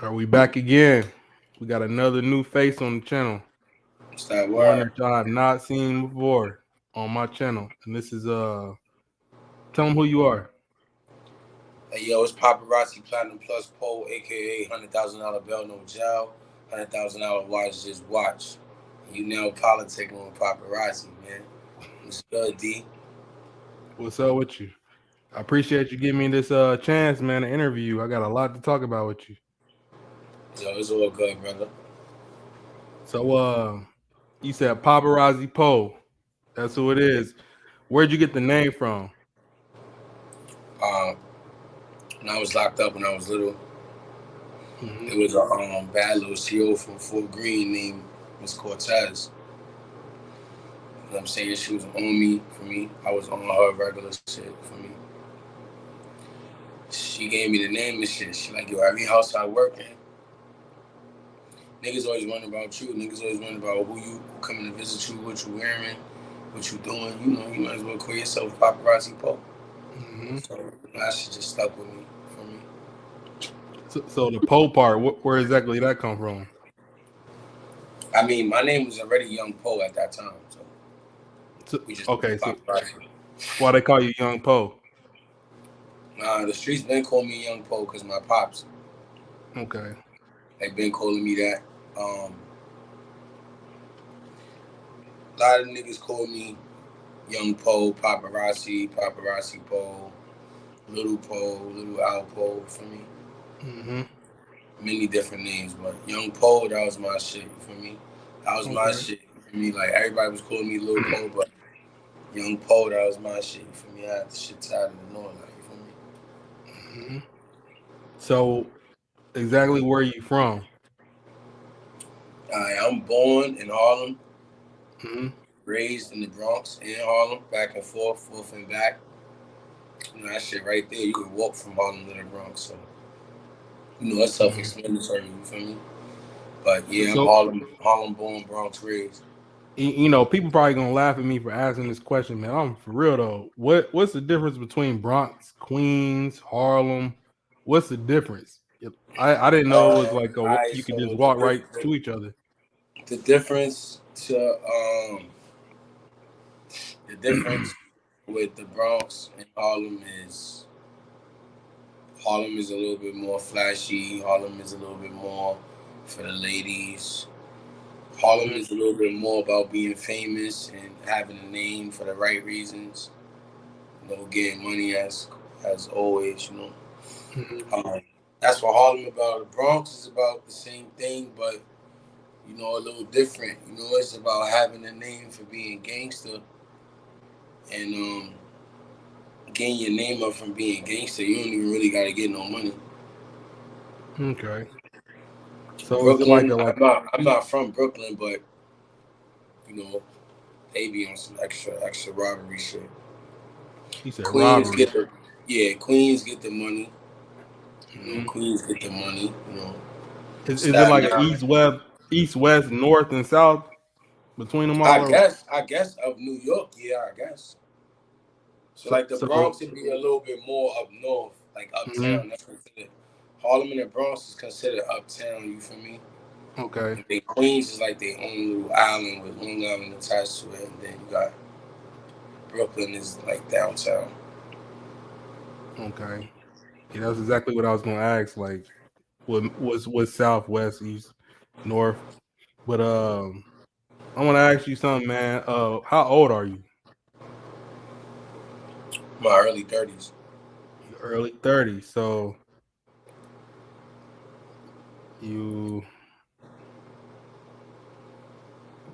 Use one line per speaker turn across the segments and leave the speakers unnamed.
Are we back again? We got another new face on the channel.
What's that
One
word?
that y'all have not seen before on my channel. And this is tell them who you are.
Hey, yo, it's Popperazzi Po, aka $100,000 bell, no jail, $100,000 watch, just watch. You now politicking with Popperazzi, man. What's good, D?
What's up with you? I appreciate you giving me this chance, man, to interview you. I got a lot to talk about with you.
Yo, it's all good, brother.
So you said Popperazzi Po. That's who it is. Where'd you get the name from?
Um, when I was locked up when I was little,
Mm-hmm.
it was a bad little CO from Fort Greene named Miss Cortez. You know what I'm saying? She was on me for me. I was on her regular shit for me. She gave me the name and shit. She like, yo, every house I work in, niggas always wondering about you. Niggas always wondering about who coming to visit you, what you wearing, what you doing. You know, you might as well call yourself Popperazzi Po.
Mm-hmm.
So that shit just stuck with me for me.
So the Po part, where exactly did that come from?
I mean, my name was already Young Po at that time, so
So,
we just
okay, so
Popperazzi.
why they call you Young Po?
Nah, the streets been calling me Young Po because my pops,
Okay.
they been calling me that. A lot of niggas call me Young Po, Popperazzi Po, Little Alpo for me.
Mm-hmm.
Many different names, but Young Po, that was my shit for me. That was my
Okay.
shit for me. Like everybody was calling me Lil Po, but Young Po, that was my shit for me. I had the shit tied in the north, like for me.
Mm-hmm. So exactly where are you from?
I'm born in Harlem,
Mm-hmm.
raised in the Bronx, in Harlem, back and forth and back. You know that shit right there. You could walk from Harlem to the Bronx, so you know that's
Mm-hmm.
self-explanatory. You feel me? But
So,
yeah, I'm
so
Harlem born, Bronx raised.
people probably gonna laugh at me for asking this question, man. I'm for real though. What's the difference between Bronx, Queens, Harlem? What's the difference? I didn't know it was like
I
you could
so
just walk right to each other.
the difference to the difference with the Bronx and Harlem is a little bit more flashy. Harlem is a little bit more for the ladies. Harlem
Mm-hmm.
is a little bit more about being famous and having a name for the right reasons. You know, getting money as always. You know,
Mm-hmm.
um, that's what Harlem about. The Bronx is about the same thing, but you know, a little different. You know, it's about having a name for being gangster and getting your name up from being gangster. You don't even really got to get no money.
Okay. So it's like
Brooklyn,
a like
I'm not from Brooklyn, but you know, they be on some extra robbery shit.
you said
Queens
robbery.
get the Queens get the money. You know,
Mm-hmm.
Queens get the money. You know,
Is it like
Staten
an
Island.
east, west, north, and south between them all? Or
I guess of New York, yeah, I guess. So
so
like the Bronx would be a little bit more up north, like
mhm.
uptown. That's considered Harlem and the Bronx is considered uptown. You feel me?
Okay.
And then Queens is like their own little island with Long Island attached to it. And then you got Brooklyn is like downtown.
Okay. Yeah, that's exactly what I was gonna ask. Like, what south, west, east, north? But I want to ask you something, man. How old are you?
My early 30s.
Early 30s. So you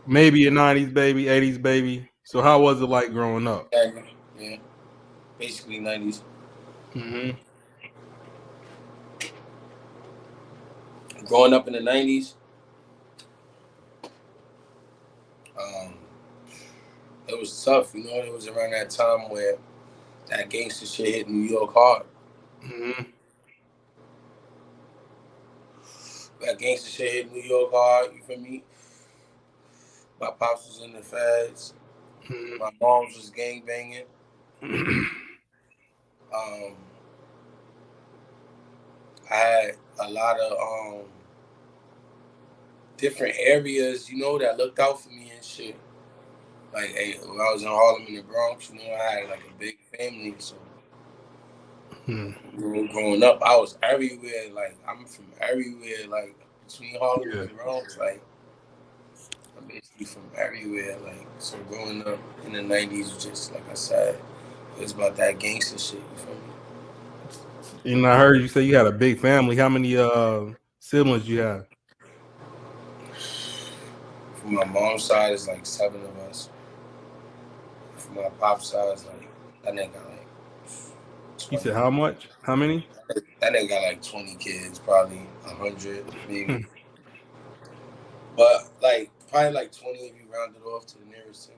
maybe a 90s baby, 80s baby. So how was it like growing up?
Yeah, yeah. Basically 90s.
Hmm.
Growing up in the 90s, um, it was tough. You know, it was around that time where that gangster shit hit New York hard.
Hmm.
That gangster shit hit New York hard. You feel me? My pops was in the feds. My mom's was gang banging.
Hmm.
Um, I had a lot of different areas, that looked out for me and shit. Like, hey, when I was in Harlem in the Bronx, I had like a big family, so growing up, I was everywhere. Like, I'm from everywhere. Like, between Harlem and the Bronx, like, I'm basically from everywhere. Like, so growing up in the '90s was just like I said, it was about that gangster shit. You feel me?
And I heard you say you had a big family. How many siblings you have?
From my mom's side, it's like 7 of us. From my pop's side, it's like that nigga got like 20.
You said how much? How many?
That nigga got like 20 kids, probably 100 maybe. But like probably like 20 if you round it off to the nearest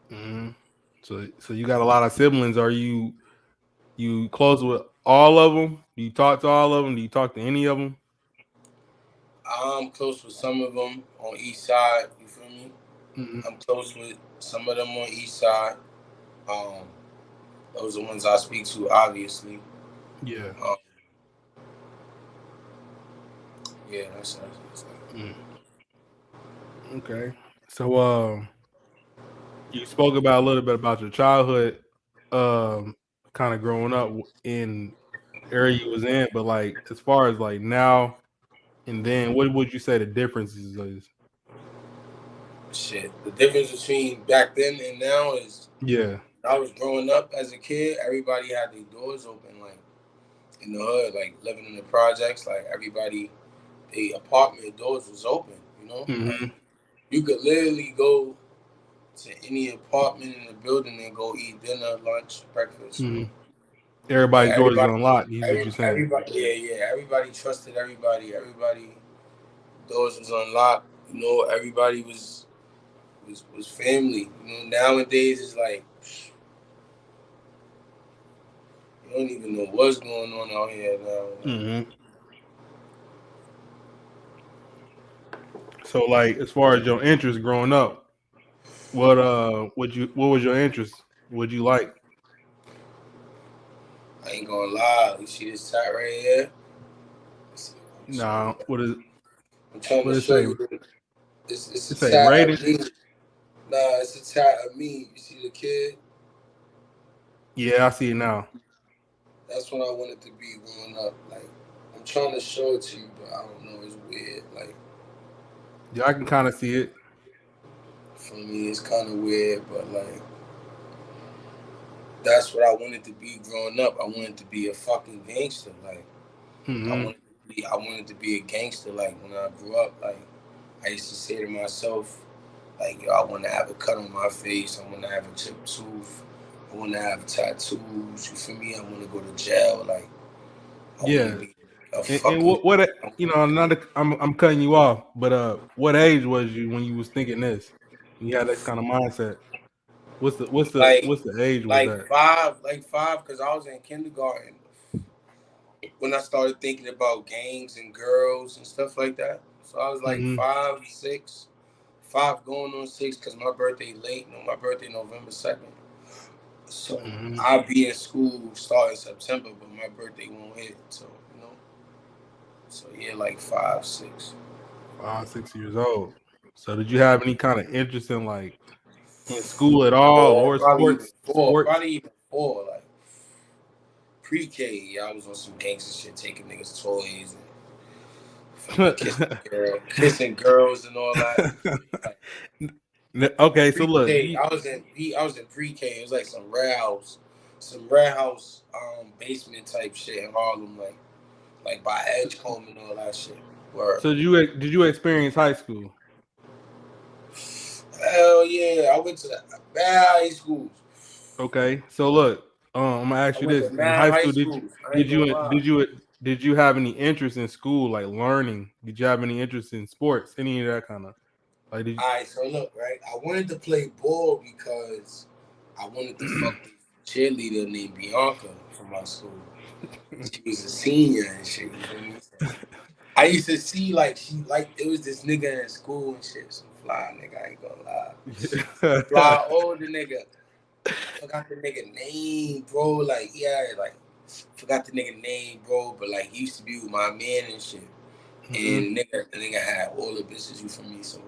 10.
Mm-hmm. So you got a lot of siblings. Are you close with all of them? Do you talk to all of them? Do you talk to any of them?
I'm close with some of them on east side. You feel me?
Mm-hmm.
I'm close with some of them on east side. Those are the ones I speak to, obviously.
Yeah.
Yeah, that's
Okay. So you spoke about a little bit about your childhood, kind of growing up in area you was in, but like as far as like now and then, what would you say the differences is?
shit. The difference between back then and now is
Yeah.
when I was growing up as a kid, everybody had their doors open, like in the hood, like living in the projects, like everybody, the apartment doors was open,
Mm-hmm.
like you could literally go to any apartment in the building and go eat dinner, lunch, breakfast.
Mm-hmm.
Like
Everybody's doors is unlocked. Is what you're saying.
everybody, yeah, everybody trusted everybody. Everybody doors was unlocked. Everybody was family. Nowadays it's like you don't even know what's going on out here now.
Mm-hmm. So like as far as your interest growing up, what was your interest? What'd you like?
I ain't gonna lie. You see this tat right here?
Nah,
I'm trying
what
to
it
show
say?
you. It's
It
a
say
tat
rated?
of me. Nah, it's a tat of me. You see the kid?
Yeah, I see it now.
That's what I wanted to be growing up. Like, I'm trying to show it to you, but I don't know. It's weird. Like,
Yeah, I can kind of see it.
for me, it's kind of weird, but like, that's what I wanted to be growing up. I wanted to be a fucking gangster. Like,
Mm-hmm.
I wanted to be a gangster. Like, when I grew up, like, I used to say to myself, like, yo, I want to have a cut on my face. I want to have a chipped tooth. I want to have tattoos. You feel me? I want to go to jail. Like, I want to
Yeah.
be a
And
fucking.
what I'm cutting you off, but what age was you when you was thinking this? When you had this kind of mindset.
Like,
What's the age was that?
like five, because I was in kindergarten when I started thinking about gangs and girls and stuff like that. So I was like
Mm-hmm.
5, 6, 5 going on 6, because my birthday late. My birthday November 2nd. So
Mm-hmm.
I'll be in school starting September, but my birthday won't hit. So so yeah, like 5, 6.
5, 6 years old. So did you have any kind of interest in like in school at all or
Probably even
sports?
4.
Sports?
Probably even 4. Like pre-K, I was on some gangster shit, taking niggas' toys and fucking kissing girls and all that. Like,
Okay, so look,
pre-K, I was in pre-K. It was like some rare house basement type shit in Harlem, like by Edgecombe and all that shit. Where
so did you experience high school?
hell yeah, I went to bad high schools.
Okay, so look, I'm gonna ask
I
you
went
this:
to
in
mad
high
high
school,
schools. I ain't gonna lie.
did you have any interest in school, like learning? Did you have any interest in sports, any of that kind of like?
All right, so look, right. I wanted to play ball because I wanted to fuck this cheerleader named Bianca from my school. She was a senior and shit. You feel me? I used to see like it was this nigga in school and shit. Some fly nigga, I ain't gonna lie. Fly older nigga. I forgot the nigga name, bro. Like, yeah, like forgot the nigga name, bro, but like he used to be with my man and shit.
Mm-hmm.
And the nigga had all the bitches you for me, so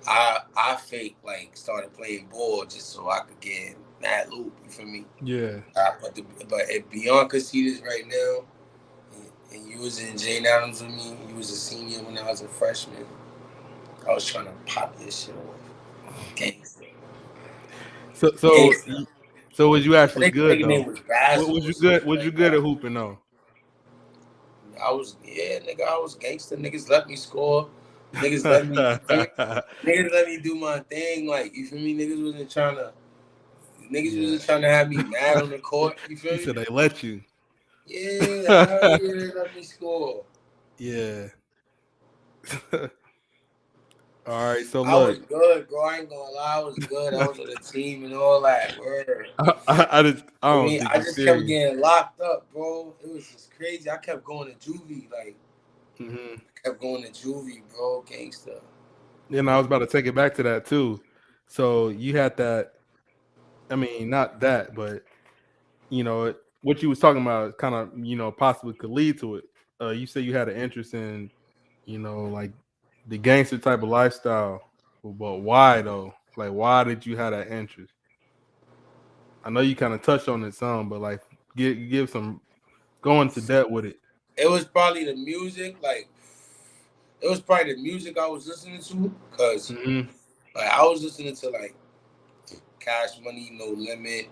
I fake like started playing ball just so I could get mad loop, you feel me?
Yeah.
But if Bianca see this right now, and you was in Jane Adams with me, you was a senior when I was a freshman. I was trying to pop this shit off. Gangster.
So so
Gangster.
so was you
I
actually
think the
good
nigga
though?
name was
What
Basil
was
or
you
some
good?
shit
Was you
like
good at
that.
hooping though?
I was, yeah, nigga, I was gangster. Niggas let me score. Niggas let me, niggas let me do my thing. Like, you feel me? Niggas
Yeah.
wasn't trying to have me mad on the court. You
He
feel me?
said they let you.
Yeah, hell yeah, they let me score.
Yeah. All right. So
I was
look,
good, bro. I ain't gonna lie, I was good. I was on the team and all that. Word.
I
For
don't
me,
think
I
you
just kept
serious.
getting locked up, bro. It was just crazy. I kept going to juvie, like
Hmm.
kept going to juvie, bro. Gangster.
And I was about to take it back to that too. So you had that. I mean, not that, but what you was talking about kind of possibly could lead to it. You say you had an interest in like the gangster type of lifestyle, but why though? Like, why did you have that interest? I know you kind of touched on it some, but like, give some go into depth with it.
It was probably the music, like it was probably the music I was listening to, cause
Hmm.
like I was listening to like Cash Money, No Limit,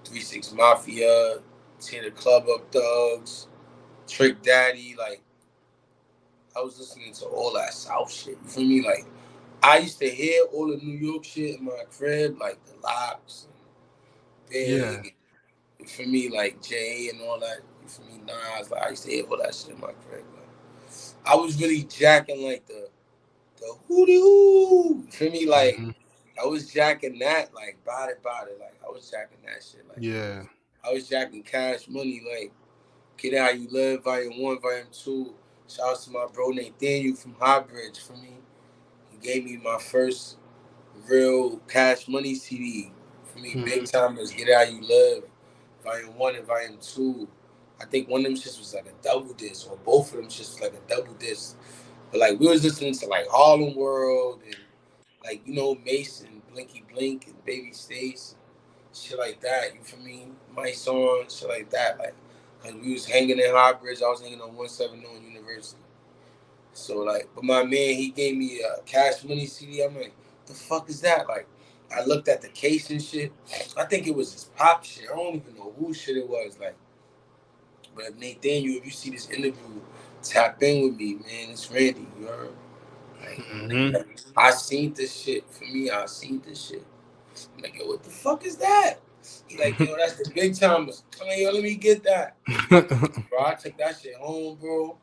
3 6 Mafia, Tear the Club Up Thugs, Trick Daddy. Like I was listening to all that South shit. You feel me? Like I used to hear all the New York shit in my crib, like the Locks, and
Yeah,
Big. You feel me? Like Jay and all that. You feel me? Nas. Like I used to hear all that shit in my crib. Like, I was really jacking like the hootie hoo. You feel me? Like
hmm,
I was jacking that. Like body. Like I was jacking that shit. Like
yeah,
I was jacking Cash Money. Like Kid How You Live, Volume 1, Volume 2. Shout out to my bro Nathaniel from Highbridge for me. He gave me my first real Cash Money CD. For me, Big
hmm,
Timers, Get How You Live, Volume 1 and Volume 2. I think one of them shits was like a double disc, or both of them shits was like a double disc. But like we was listening to like Harlem World and like, Mason, Blinky Blink and Baby Stace, shit like that. You feel me? My song, shit like that. Like, cause we was hanging in High Bridge. I was hanging on 170 on University. So like, but my man, he gave me a Cash Money CD. I'm like, the fuck is that? Like, I looked at the case and shit. I think it was his pop shit. I don't even know who shit it was. Like, but if Nathaniel, if you see this interview, tap in with me, man. It's Randy. You heard?
hmm.
Like, I seen this shit. For me, I seen this shit. I'm like, yo, what the fuck is that? He like, yo, that's the Big Timers. I'm like, yo, let me get that. Bro, I took that shit home, bro.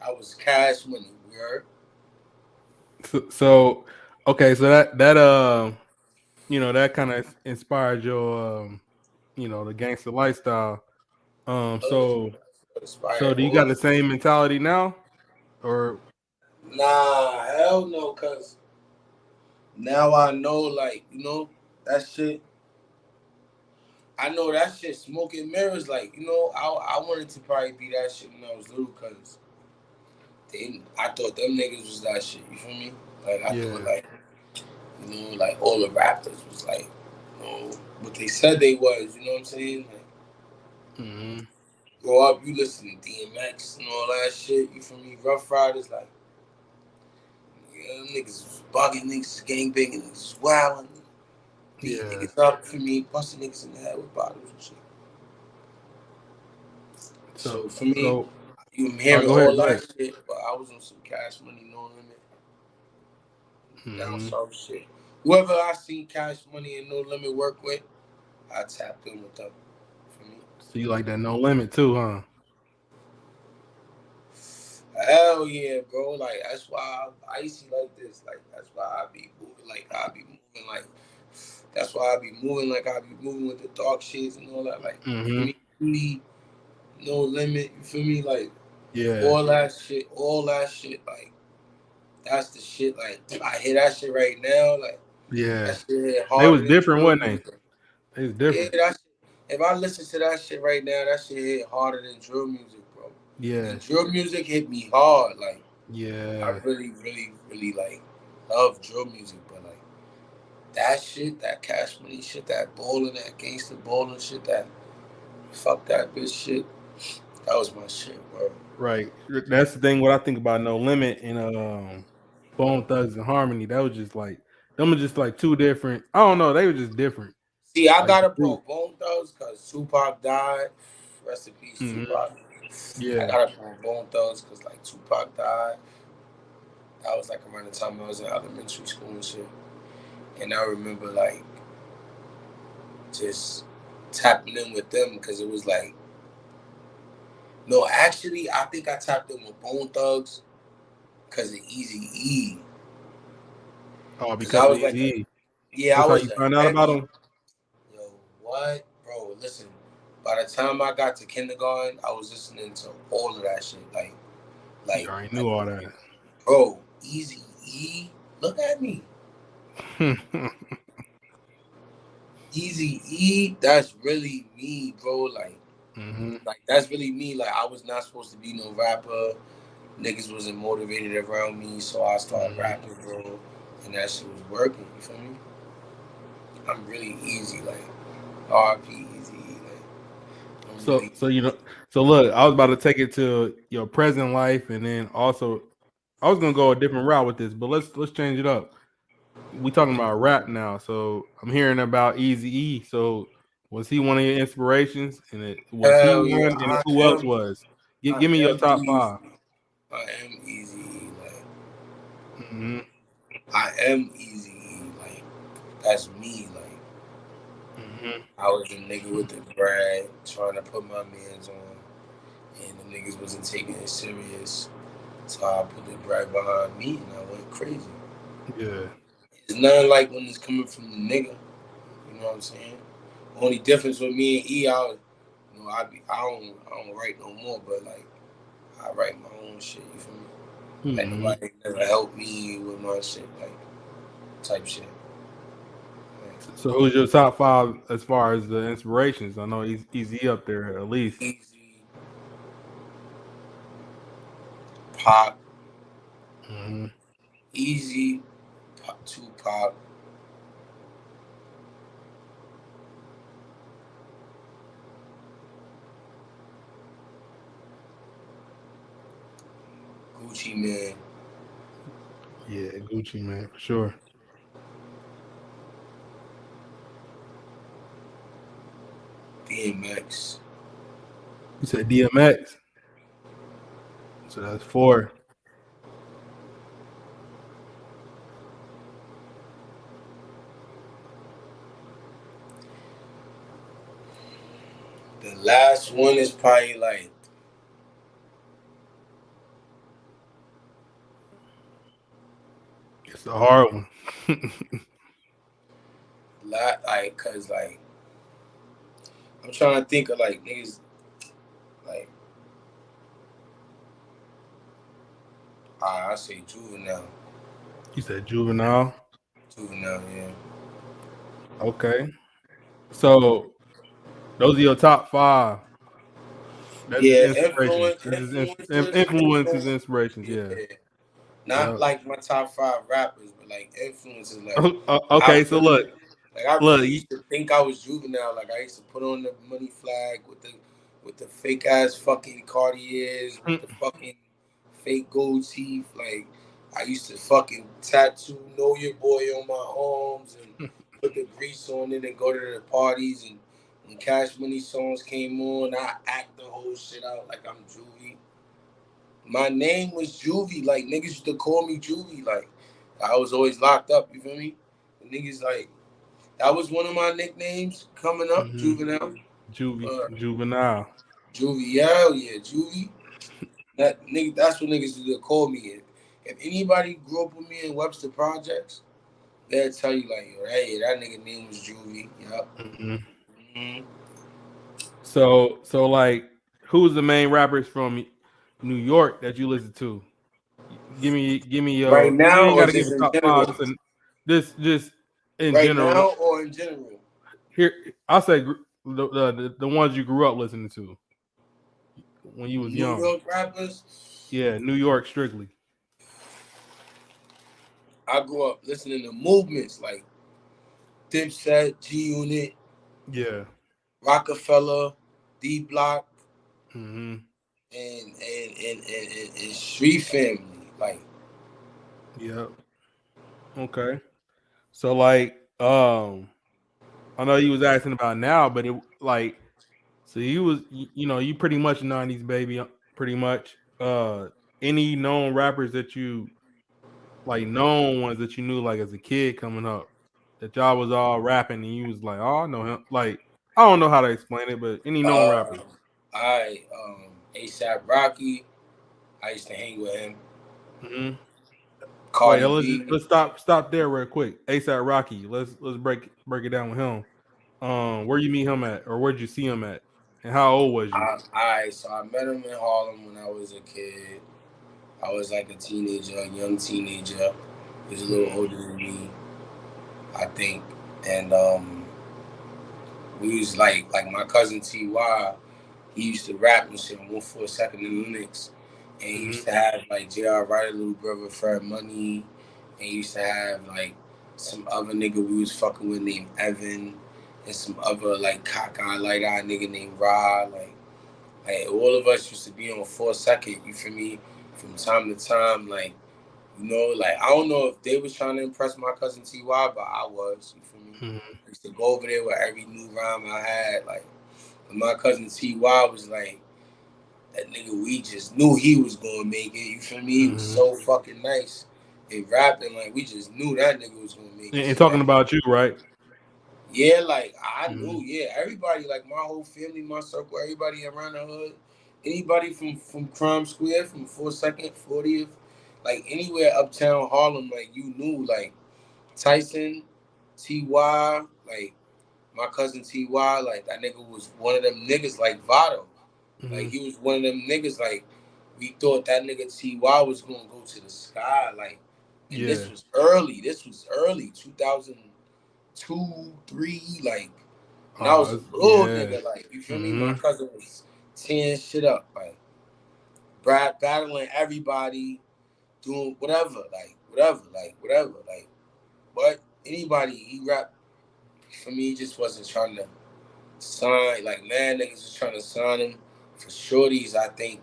I was Cash Money. You heard?
So okay, so that kind of inspired your the gangster lifestyle.
Uh,
So
Inspired
do you got
all.
the same mentality now, or
Nah, hell no, cause now I know, like, that shit. I know that shit. Smoking mirrors, like, I wanted to probably be that shit when I was little, cause I thought them niggas was that shit. You feel me? Like I thought,
yeah,
like, like all the rappers was like, what they said they was. You know what I'm saying? Like,
hmm,
grow up, you listen to DMX and all that shit. You feel me? Rough Riders, like, yeah, them niggas was bugging, niggas was gang banging, niggas was wilding, beating
yeah.
niggas up for me, busting niggas in the head with bottles and shit.
So
So for me,
so
you hearing
go ahead,
all
go ahead.
that shit, but I was on some Cash Money, No Limit, down
Hmm.
south shit. Whoever I seen Cash Money and No Limit work with, I tapped in with them. For me,
So you like that no limit too, huh?
hell yeah, bro. Like that's why I icy like this. Like that's why I be moving like I be moving like. That's why I be moving like I be moving with the dark shades and all that. Like for
Hmm.
me, really, No Limit. You feel me? Like
Yeah,
all that shit. Like that's the shit. Like I hear that shit right now. Like
yeah.
that shit hit
They
harder
was
than
different,
drill
wasn't they?
music.
They was
Yeah,
different.
if I listen to that shit right now, that shit hit harder than drill music, bro.
Yeah,
And drill music hit me hard. Like I
yeah,
really, really, really like love drill music, but like that shit, that Cash Money shit, that bowling, that gangster bowling shit, that fuck that bitch shit, that was my shit, bro.
right. That's the thing. What I think about No Limit and Bone Thugs and Harmony, that was just like them are just like two different. I don't know. They were just different.
See, I
Like the
gotta
group.
put Bone Thugs because Tupac died. Rest in peace,
Hmm.
Tupac. I
Yeah.
gotta put Bone Thugs because like Tupac died. That was like around the time I was in elementary school and shit. And I remember like just tapping in with them because it was like, no, actually, I think I tapped in with Bone Thugs because of Easy E.
Oh,
Because
because
I
of
was like,
Eazy-E.
yeah, I
That's how
was
you
a
found out about
heavy,
them.
yo, what? Bro, listen, by the time I got to kindergarten, I was listening to all of that shit.
You
Like,
already
like,
knew all that.
bro, Easy E, look at me. Easy E, that's really me, bro.
Hmm.
Like that's really me. Like I was not supposed to be no rapper. Niggas wasn't motivated around me, so I started
Hmm.
rapping, bro. And that shit was working. You feel me? I'm really easy, like RP easy. Like I'm
So,
really
so you know, so look, I was about to take it to your present life, and then also, I was gonna go a different route with this, but let's change it up. We talking about rap now, so I'm hearing about Easy E. So, was he one of your inspirations? And was he
hell yeah.
one? And who else was?
I
Give me your
am
top
easy.
five.
I am easy. Like
Hmm.
I am easy. Like that's me. Like
Hmm.
I was a nigga with the brag, trying to put my mans on, and the niggas wasn't taking it serious. So I put the brag behind me, and I went crazy.
Yeah.
It's nothing like when it's coming from the nigga. You know what I'm saying? Only difference with me and E, I don't write no more, but like I write my own shit. You feel me? Like
Hmm.
nobody never helped me with my shit, like type shit. Like,
So, who's your top five as far as the inspirations? I know he's Easy up there at least.
Easy, Pop,
Hmm.
Easy, Tupac, Gucci Man,
Yeah, Gucci man for sure.
DMX.
You said DMX, so that's four.
The last one is probably like
It's a hard one.
cause like I'm trying to think of like niggas like I say Juvenile,
You said Juvenile.
Juvenile, yeah.
Okay. So those are your top five. That's his
Yeah,
inspirations. This is influences, inspirations. Yeah.
yeah. Not
Yeah.
like my top five rappers, but like influences. Like I
Okay. So
really,
look,
I
look.
really used to think I was Juvenile. Like I used to put on the money flag with the fake ass fucking Cartiers with the fucking fake gold teeth. Like I used to fucking tattoo "Know Your Boy" on my arms and put the grease on it and go to the parties and when Cash Money songs came on, I act the whole shit out like I'm Juvie. My name was Juvie. Like niggas used to call me Juvie. Like I was always locked up. You feel me? And niggas like that was one of my nicknames coming up,
Hmm.
Juvenile.
Juvenile.
Juvie, hell yeah, Juvie. That nigga, that's what niggas used to call me. If anybody grew up with me in Webster Projects, they'll tell you like, hey, that nigga name was Juvie. Yup.
Hmm.
Mm-hmm.
So like, who's the main rappers from New York that you listen to? Give me
Right
your. You
now
ain't
or
got to give
just
a
in
top five.
general?
Just in
Right
general.
now or in general?
Here, I'll say. The ones you grew up listening to when you was
New
young.
York rappers.
Yeah, New York strictly.
I grew up listening to movements like Dipset, G Unit,
Yeah.
Rockefeller, D Block,
Mm-hmm.
and Street Family. Like,
Yep. Okay. So like, I know you was asking about now, but it like, so you was, you pretty much '90s baby, pretty much. Any known rappers that you like, known ones that you knew like as a kid coming up, that y'all was all rapping and you was like, oh, I know him. Like, I don't know how to explain it, but any known rappers.
ASAP Rocky. I used to hang with him.
Hmm. Wait,
Cardi B.
let's stop there real quick. ASAP Rocky. Let's break it down with him. Where you meet him at, or where'd you see him at, and how old was you?
So I met him in Harlem when I was a kid. I was like a teenager, a young teenager. He was a little
Mm-hmm.
older than me, I think. And we was like my cousin Ty. He used to rap and shit on 142nd in Linux. And he used
Mm-hmm.
to have like J.R. Ryder, little brother, Fred Money. And he used to have like some other nigga we was fucking with named Evan. And some other like cockeyed, light eyed nigga named Rod. Like all of us used to be on 4 second, you feel me? From time to time, like, like I don't know if they was trying to impress my cousin Ty, but I was, you feel me?
Mm-hmm.
I used to go over there with every new rhyme I had, like, and my cousin Ty was like, that nigga, we just knew he was gonna make it. You feel me? He was
Mm-hmm.
so fucking nice and rapping. Like we just knew that nigga was gonna make it.
And
So
talking
that,
about you, right?
yeah, like I
Mm-hmm.
knew. Yeah, everybody, like my whole family, my circle, everybody around the hood, anybody from Crime Square, from 42nd, 40th, like anywhere uptown Harlem, like you knew, like Tyson, Ty, like my cousin Ty, like that nigga was one of them niggas like Vado. Like
Mm-hmm.
he was one of them niggas. Like we thought that nigga Ty was gonna go to the sky. Like, and this
Yeah.
was early. This was early, 2002, three. Like, and I was a little
Yeah.
nigga. Like, you feel me? My
Mm-hmm.
cousin was tearing shit up. Like, Brad battling everybody, doing whatever. Like, whatever. Like, whatever. Like, what anybody he rap for me. He just wasn't trying to sign. Like, man, niggas was trying to sign him for shorties. I think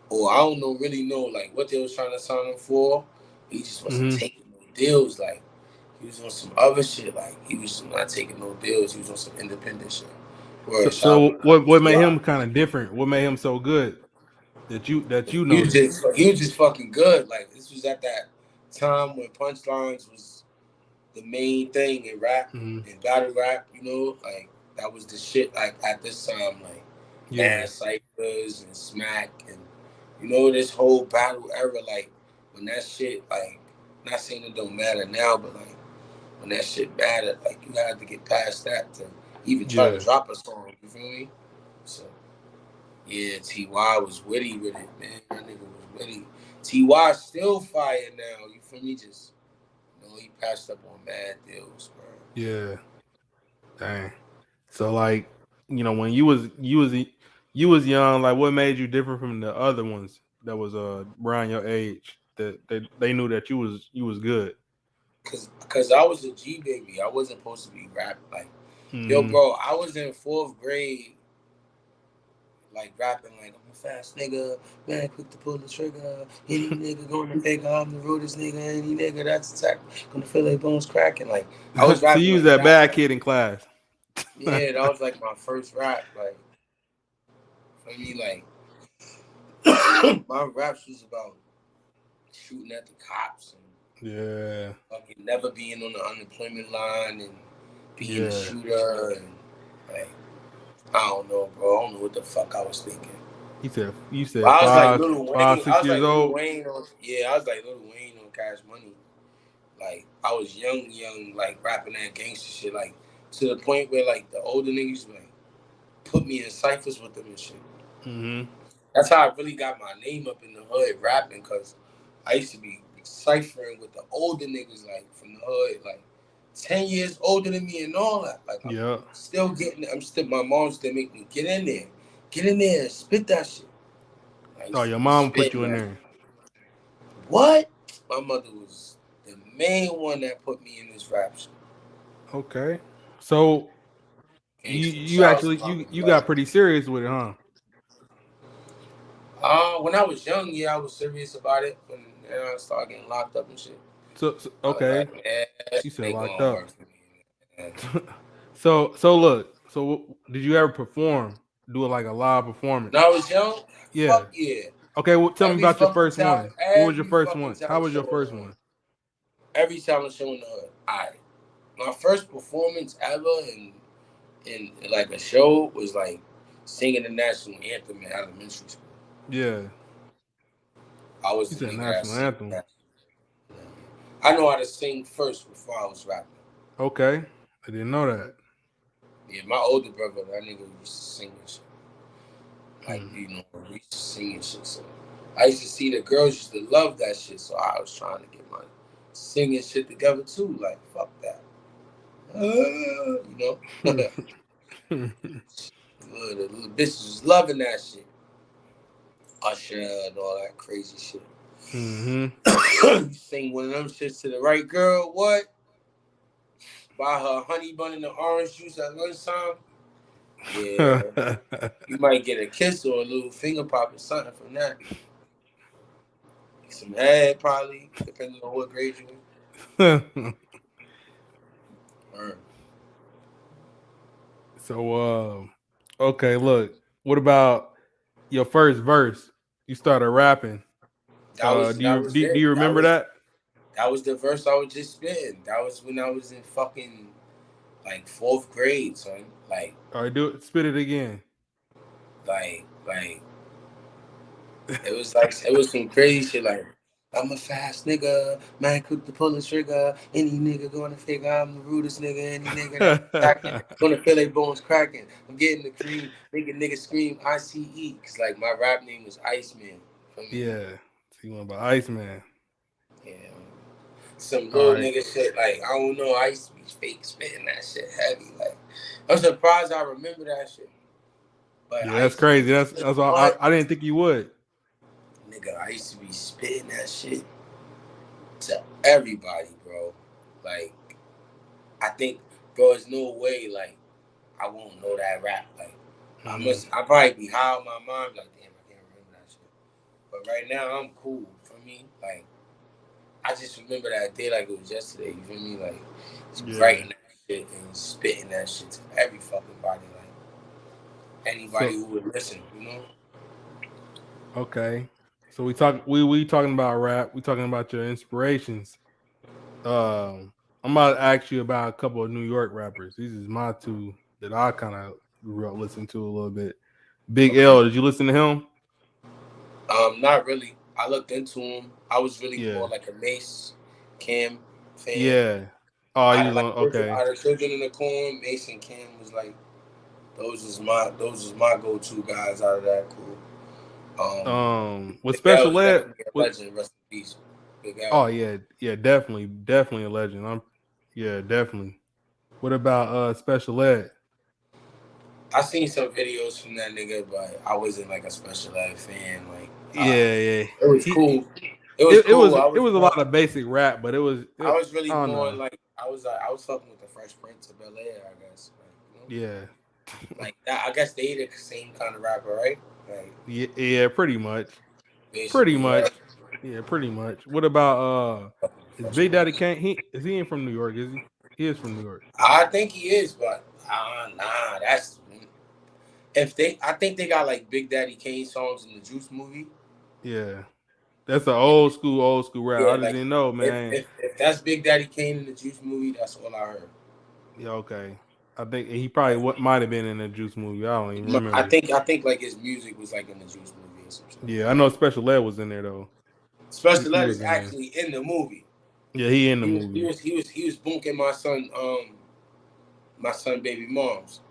or I don't know really know like what they was trying to sign him for. He just wasn't
Mm-hmm.
taking no deals. Like he was on some other shit. Like he was not taking no deals. He was on some independent shit. Where shout out
So
my cousin
what made
T.Y.
him kind of different? What made him so good that you
He was
noticed?
just he was just fucking good. Like this was at that time when punchlines was the main thing in rap
Mm-hmm.
and battle rap. Like that was the shit. Like at this time, like
Yeah.
Mad Ciphers and Smack and this whole battle era. Like when that shit, like not saying it don't matter now, but like when that shit mattered, like you had to get past that to even try to
Yeah.
drop a song. You feel me? So yeah, Ty was witty with it, man. That nigga was witty. Ty still fire now. You feel me? Just he passed up on mad deals, bro.
Yeah. Dang. So like, when you was young, like what made you different from the other ones that was around your age that they knew that you was good.
Cause I was a G baby. I wasn't supposed to be rap like, yo,
Mm-hmm.
bro. I was in fourth grade, like rapping like I'm a fast nigga, man, quick to pull the trigger. Any nigga gonna figure I'm the rudest nigga. Any nigga that's attack gonna feel like bones cracking. Like I was
So
rapping
you was
like
that
that.
bad
Like
kid in class.
yeah, that was like my first rap. Like for me, like my raps was about shooting at the cops and
Yeah.
fucking never being on the unemployment line and being a
Yeah.
shooter and like I don't know, bro. I don't know what the fuck I was thinking.
You said
But I was like
five,
Little
five,
Wayne. I
six
was
years
like Little
old.
Wayne on yeah. I was like Little Wayne on Cash Money. Like I was young, like rapping that gangster shit. Like to the point where like the older niggas like put me in ciphers with them and shit.
Mm-hmm.
That's how I really got my name up in the hood rapping, cause I used to be ciphering with the older niggas like from the hood, like 10 years older than me and all that. Like I'm
Yeah.
still getting. I'm still. My mom still make me get in there, spit that shit. I
Oh,
used to
your
be
mom put
spitting
you in
that.
there.
What? My mother was the main one that put me in this rap shit.
Okay. So
Gangsta.
you
Shout out
actually
to Mama
you
Love.
got pretty serious with it, huh?
When I was young, yeah, I was serious about it. When I started getting locked up and shit,
So
I was
okay.
like, man,
You
this
said
ain't
locked
gonna
up.
work for me, man.
So look. So did you ever perform? Do it like a live
When I
performance?
was young,
Yeah.
fuck yeah.
Okay. Well, tell me about your first one. What was your
Every
first
fucking
one? How
talent
was your
show in the
first
hood.
one?
Every talent show in the hood. Alright. My first performance ever in like a show was like singing the national anthem in elementary school.
Yeah.
I was
You
the
said
nigga that
national
sing
anthem.
that. I know how to sing first before I was rapping.
Okay. I didn't know that.
Yeah, my older brother, that nigga used to sing and shit. Like,
Hmm.
we used to sing and shit. So I used to see the girls used to love that shit. So I was trying to get my singing shit together too. Like, fuck that. You know? The little bitches was loving that shit. Usher and all that crazy shit.
hmm
You sing one of them shits to the right girl, what? Buy her honey bun and the orange juice at lunchtime. Yeah. You might get a kiss or a little finger pop or something from that. Some head, probably, depending on what grade you in.
So okay, look. What about your first verse? You started rapping. Do
That
you
was
do
it.
you remember that?
That was the verse I was just spitting. That was when I was in fucking like fourth grade, son.
All right, do it. Spit it again.
Like it was some crazy shit. Like I'm a fast nigga, man, quick to pull the trigger. Any nigga gonna figure I'm the rudest nigga. Any nigga that cracking gonna feel their bones cracking. I'm getting the cream, making niggas scream ICE. Cause like my rap name was Iceman. Feel me?
Yeah. So you went by Iceman.
Yeah. Some
All
little
right.
nigga shit. Like I don't know. I used to be fake spitting that shit heavy. Like I'm surprised I remember that shit. But
Yeah,
I
that's
used to be
crazy. That's all.
what
I didn't think you would.
nigga. I used to be spitting that shit to everybody, bro. Like I think, bro, there's no way like I won't know that rap. Like
Mm.
I probably be high on my mind. Like damn, I can't remember that shit. But right now I'm cool. For me, like I just remember that day like it was yesterday. You feel me? Like
Yeah.
writing that shit and spitting that shit to every fucking body. Like anybody
So
who would listen, you know?
okay. So we talking about rap. We talking about your inspirations. I'm about to ask you about a couple of New York rappers. These is my two that I kind of grew up listening to a little bit. Big
Okay.
L, did you listen to him?
Not really. I looked into him. I was really
Yeah.
more like a Mace, Cam fan.
Yeah. Oh, he was on. Okay.
Out of Children in the Corn, Mace and Cam was like those was my go to guys out of that crew.
With
Big L
special
is
ed.
definitely a
With
legend. Rest in peace, Big L.
oh yeah, yeah, definitely a legend. Yeah, definitely. What about special ed?
I seen some videos from that nigga, but I wasn't like a special ed fan. Like,
Yeah, yeah.
it was
He
cool. It was
it
cool.
was a lot of basic rap, but
I was really
I don't
more
know.
like I was fucking with the Fresh Prince of Bel Air, I guess. Like,
Yeah.
like that. I guess they the same kind of rapper, right? Like
Yeah, yeah, pretty much. Pretty
basically,
much.
right?
Yeah, pretty much. What about is
Fresh
Big Daddy
Prince.
Kane? He ain't from New York, is he? He is from New York.
I think he is, but nah. That's if they. I think they got like Big Daddy Kane songs in the Juice movie.
Yeah. That's an old school rap.
Yeah,
I just
like
didn't know, man.
if that's Big Daddy Kane in the Juice movie, that's all I heard.
Yeah, okay. I think he probably what might have been in the Juice movie. I don't even remember.
I think like his music was like in the Juice movie or some shit like
Yeah, I
that.
know Special Ed was in there though.
Special
He
Ed
was
is
in there.
actually in the movie.
Yeah, he in the movie.
He was bunking my son baby moms.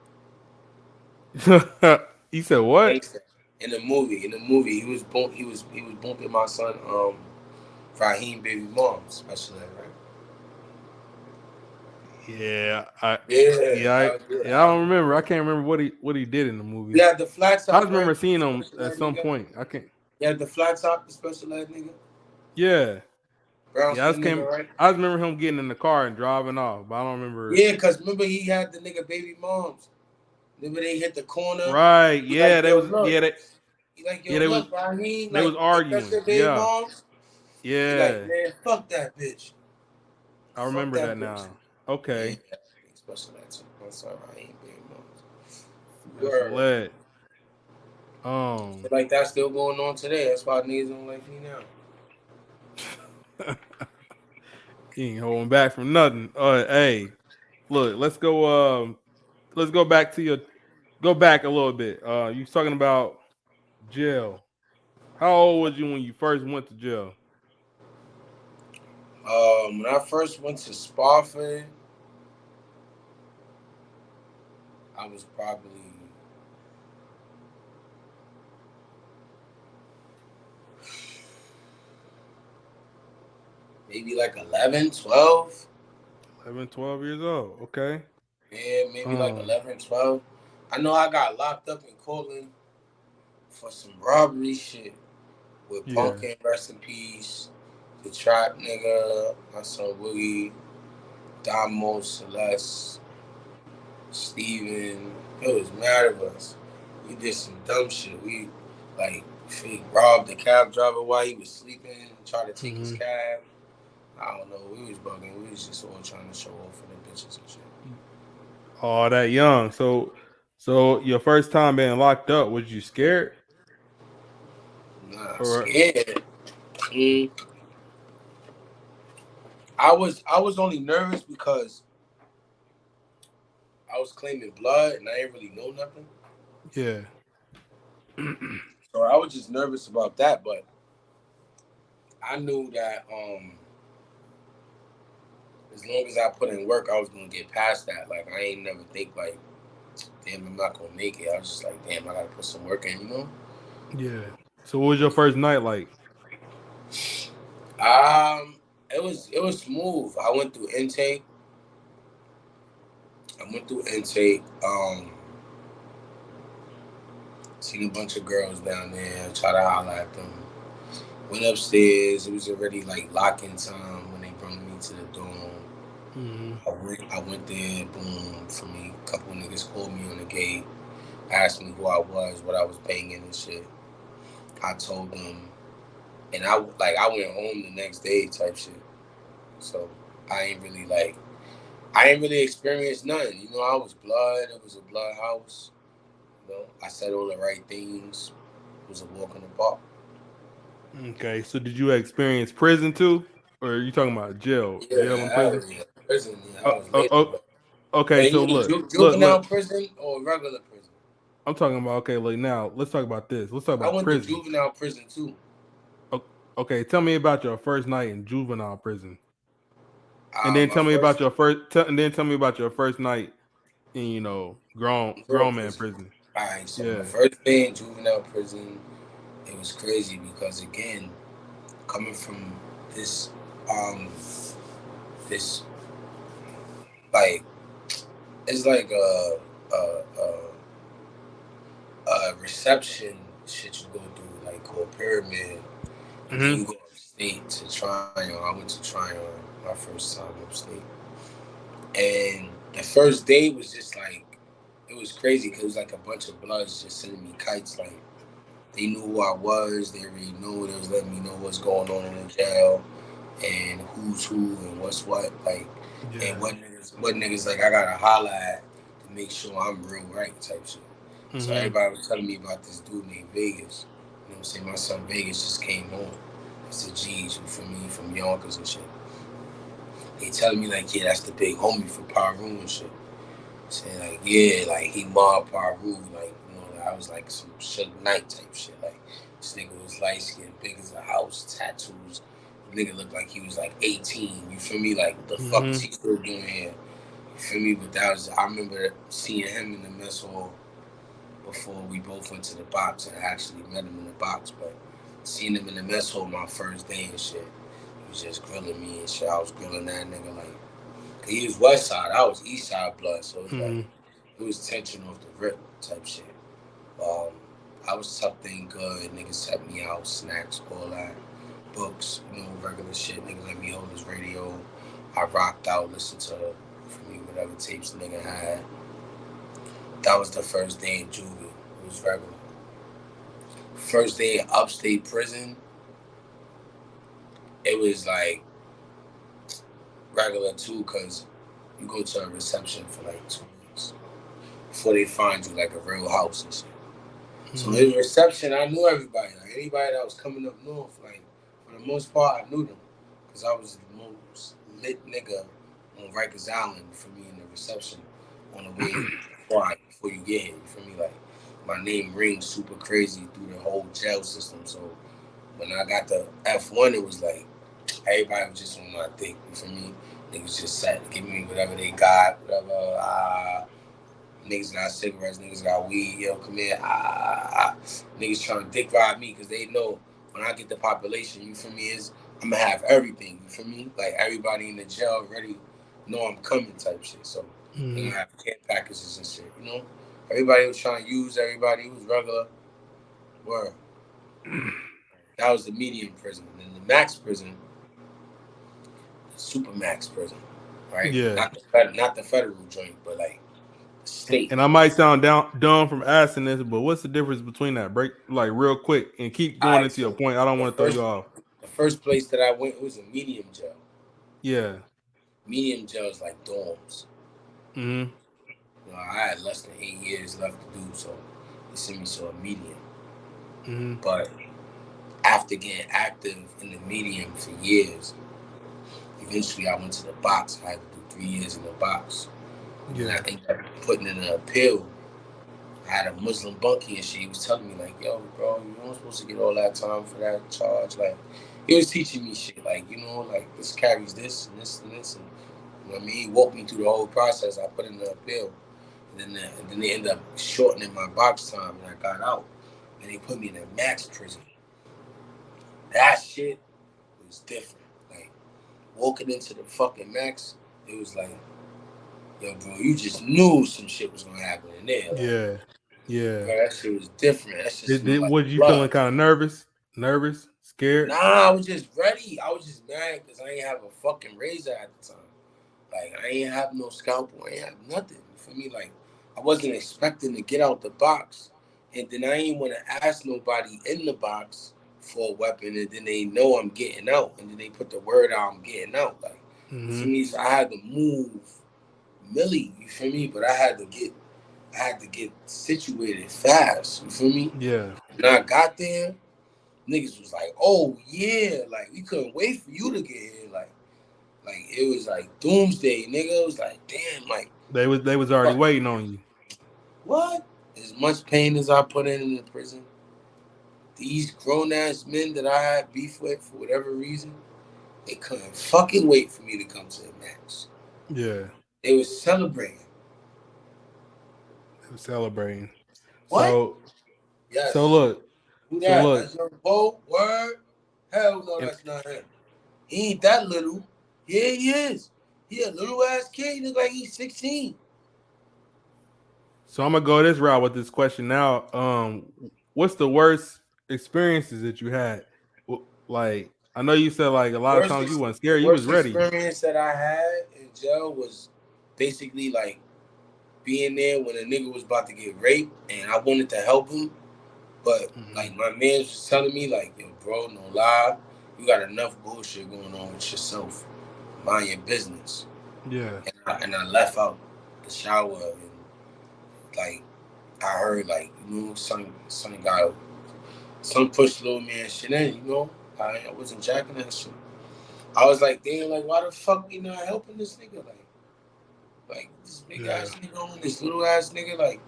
He said what?
Gangsta. In the movie, he was bumping my son Raheem baby moms, especially right.
Yeah, I
Yeah,
yeah, I
that was a good
yeah, I don't
album.
remember. I can't remember what he did in the
He
movie.
had the flat
I
top,
just remember
right?
seeing
The
him
special
at
ed
some
nigga.
point. I can't.
He had the flat top, the special ed nigga.
Yeah,
Brown
yeah,
skin nigga, right?
I just remember him getting in the car and driving off, but I don't remember.
Yeah, because remember he had the nigga baby moms. Remember they hit the corner.
Right?
He like,
Yeah,
yo, look. He like, yo,
was
look, Raheem,
they was
like, ain't that
arguing.
your baby
Yeah,
moms? He like,
yeah,
man, fuck that bitch.
I
Fuck
remember
that
that
bitch.
now.
Yeah,
Okay,
special ed too. I'm sorry, Raheem baby moms.
special
Word.
ed.
Shit like that still going on today. That's why niggas don't like me now.
He ain't holding back from nothing. Hey, look, let's go back to your go back a little bit. You was talking about jail. How old was you when you first went to jail?
When I first went to Spofford, I was probably maybe like 11, 12.
11, 12 years old. Okay.
Yeah, maybe like
Um,
11, 12. I know I got locked up in Cortland for some robbery shit with
yeah.
Pumpkin, rest in peace, the Trap nigga, my son Woogie, Damo, Celeste, Steven. It was mad of us. We did some dumb shit. We like fake robbed the cab driver while he was sleeping, tried to take his
Hmm.
cab. I don't know. We was bugging. We was just all trying to show off for the bitches and shit.
All that young. So your first time being locked up, was you scared?
Nah,
Or
scared. Mm. I was only nervous because I was claiming blood and I didn't really know nothing.
yeah.
So I was just nervous about that, but I knew that as long as I put in work, I was gonna get past that. Like I ain't never think like, damn, I'm not gonna make it. I was just like, damn, I gotta put some work in, you know?
Yeah. So what was your first night like?
Um, it was smooth. I went through intake. Seen a bunch of girls down there, try to holler at them. Went upstairs. It was already like lock-in time when they brought me to the dorm.
Hmm.
I went there, boom, for me. A couple of niggas called me on the gate, asked me who I was, what I was banging and shit. I told them, and I went home the next day type shit. So I ain't really experienced nothing. You know, I was blood. It was a blood house. You know, I said all the right things. It was a walk in the park.
Okay. So did you experience prison too? Or are you talking about jail? Jail and
Yeah, hell
prison?
yeah. Prison, yeah,
Uh,
I was
uh,
later.
uh,
But
okay,
and
so
you mean
look.
juvenile prison or regular prison?
I'm talking about okay. Like now, let's talk about this. Let's talk
I
about
went to
prison.
juvenile prison too.
O- Okay, tell me about your first night in juvenile prison, and then
My first
tell me about your first night in
girl
grown man
prison.
prison.
All right, so my
Yeah.
first day in juvenile prison, it was crazy because again, coming from this, um, this like it's like a reception shit you go through, like called pyramid, and then
Hmm.
you go upstate to Tryon. I went to Tryon my first time upstate, and the first day was just like it was crazy because it was like a bunch of bloods just sending me kites. Like they knew who I was. They already knew. They was letting me know what's going on in the jail and who's who and what's what. Like and
Yeah.
what niggas like I gotta holler at to make sure I'm real right type shit. So
Hmm.
everybody was telling me about this dude named Vegas. You know what I'm saying? My son Vegas just came home. It's the G's from me from Yonkers and shit. They telling me like, yeah, that's the big homie for Paru and shit. Saying like, yeah, like he mobbed Paru, like I was like some Suge Knight type shit. Like this nigga was light skinned, big as a house, tattoos. The nigga looked like he was like 18. You feel me? Like what the fuck is
Hmm.
he still doing here? You feel me? But that was I remember seeing him in the mess hall before we both went to the box and I actually met him in the box. But seeing him in the mess hall my first day and shit, he was just grilling me and shit. I was grilling that nigga like. He was West Side, I was East Side blood, so it was like
Mm-hmm.
it was tension off the rip type shit. Um, I was tucked in good. Niggas set me out, snacks, all that, books, regular shit. Nigga let me hold his radio. I rocked out, listened to for me whatever tapes the nigga had. That was the first day in juvie. It was regular. First day in upstate prison, it was like regular too, cause you go to a reception for like 2 weeks before they find you like a real house and shit. So
Mm-hmm.
his reception, I knew everybody. Like anybody that was coming up north, like for the most part, I knew them, cause I was the most lit nigga on Rikers Island for me in the reception on the way before you get here. You feel me? Like my name rings super crazy through the whole jail system. So when I got the F1, it was like everybody was just on my dick. You feel me? Niggas just sat, give me whatever they got, whatever. Niggas got cigarettes, niggas got weed, yo, come here. Niggas trying to dick ride me because they know when I get the population, you feel me, is I'm gonna have everything, you feel me? Like everybody in the jail already know I'm coming type shit. So they gonna have care packages and shit. Everybody was trying to use everybody. It was regular. Word. That was the medium prison. And then the max prison, the super max prison, right?
Yeah.
Not the federal joint, but like state.
And I might sound dumb from asking this, but what's the difference between that? Break like real quick and keep
All
going
right,
into your
so
point. I don't
the
want to throw you
first
off.
the first place that I went was a medium jail.
Yeah.
Medium jail is like dorms.
Mm-hmm.
I had less than 8 years left to do, so they sent me to a medium.
Mm-hmm.
But after getting active in the medium for years, eventually I went to the box. I had to do 3 years in the box. And then I ended up putting in an appeal. I had a Muslim bunkie and shit. He was telling me, like, yo, bro, you weren't supposed to get all that time for that charge. Like, he was teaching me shit. Like, like, this carries this and this and this. And, you know what I mean? He walked me through the whole process. I put in the appeal. And then they ended up shortening my box time and I got out. And they put me in a max prison. That shit was different. Like, walking into the fucking max, it was like, yo, bro, you just knew some shit was gonna happen in there. Like,
Yeah. Yeah.
bro, that shit was different. That shit smelled like
Was you feeling
blood.
kind of nervous, scared?
Nah, I was just ready. I was just mad because I ain't have a fucking razor at the time. Like, I ain't have no scalpel. I ain't have nothing. For me, like, I wasn't expecting to get out the box. And then I ain't want to ask nobody in the box for a weapon. And then they know I'm getting out. And then they put the word out I'm getting out. Like, for me, so I had to move Millie, you feel me? But I had to get situated fast, you feel me?
Yeah.
When I got there, niggas was like, oh yeah, like we couldn't wait for you to get here. Like it was like doomsday, nigga. It was like, damn, like
They was already waiting on you.
what? As much pain as I put in the prison, these grown ass men that I had beef with for whatever reason, they couldn't fucking wait for me to come to the max.
Yeah.
They was celebrating.
They was celebrating.
What?
So
Yes.
look.
Who
So
that?
look.
That's your Bo? Word? Hell no,
And
that's not him. He ain't that little. Yeah, he is. He a little ass kid. He look like he's 16.
so I'm gonna go this route with this question now. What's the worst experiences that you had? Like, I know you said like a lot of times you weren't
The
scared, you was
worst
ready.
experience that I had in jail was basically like being there when a nigga was about to get raped and I wanted to help him. But like my man was telling me, like, yo, bro, no lie, you got enough bullshit going on with yourself. Mind your business.
Yeah.
And I left out the shower and like I heard like, some pushed little man shit in, I wasn't jacking that shit. I was like, damn, like why the fuck we not helping this nigga? Like this big ass nigga on this little ass nigga, like,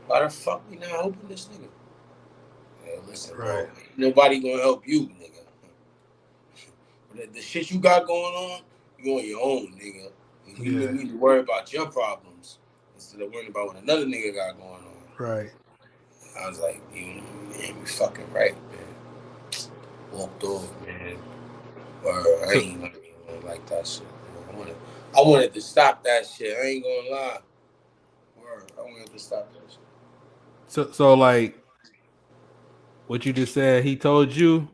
why the fuck we not helping this nigga? Yeah, listen, bro, ain't nobody gonna help you, nigga. The shit you got going on, you on your own, nigga. You need to worry about your problems instead of worrying about what another nigga got going on.
Right.
I was like, man, you fucking right, man. Walked off, man. Or I ain't like that shit. Man. I wanted to stop that shit. I ain't gonna lie. Word. I wanted to stop that shit.
So like what you just said, he told you,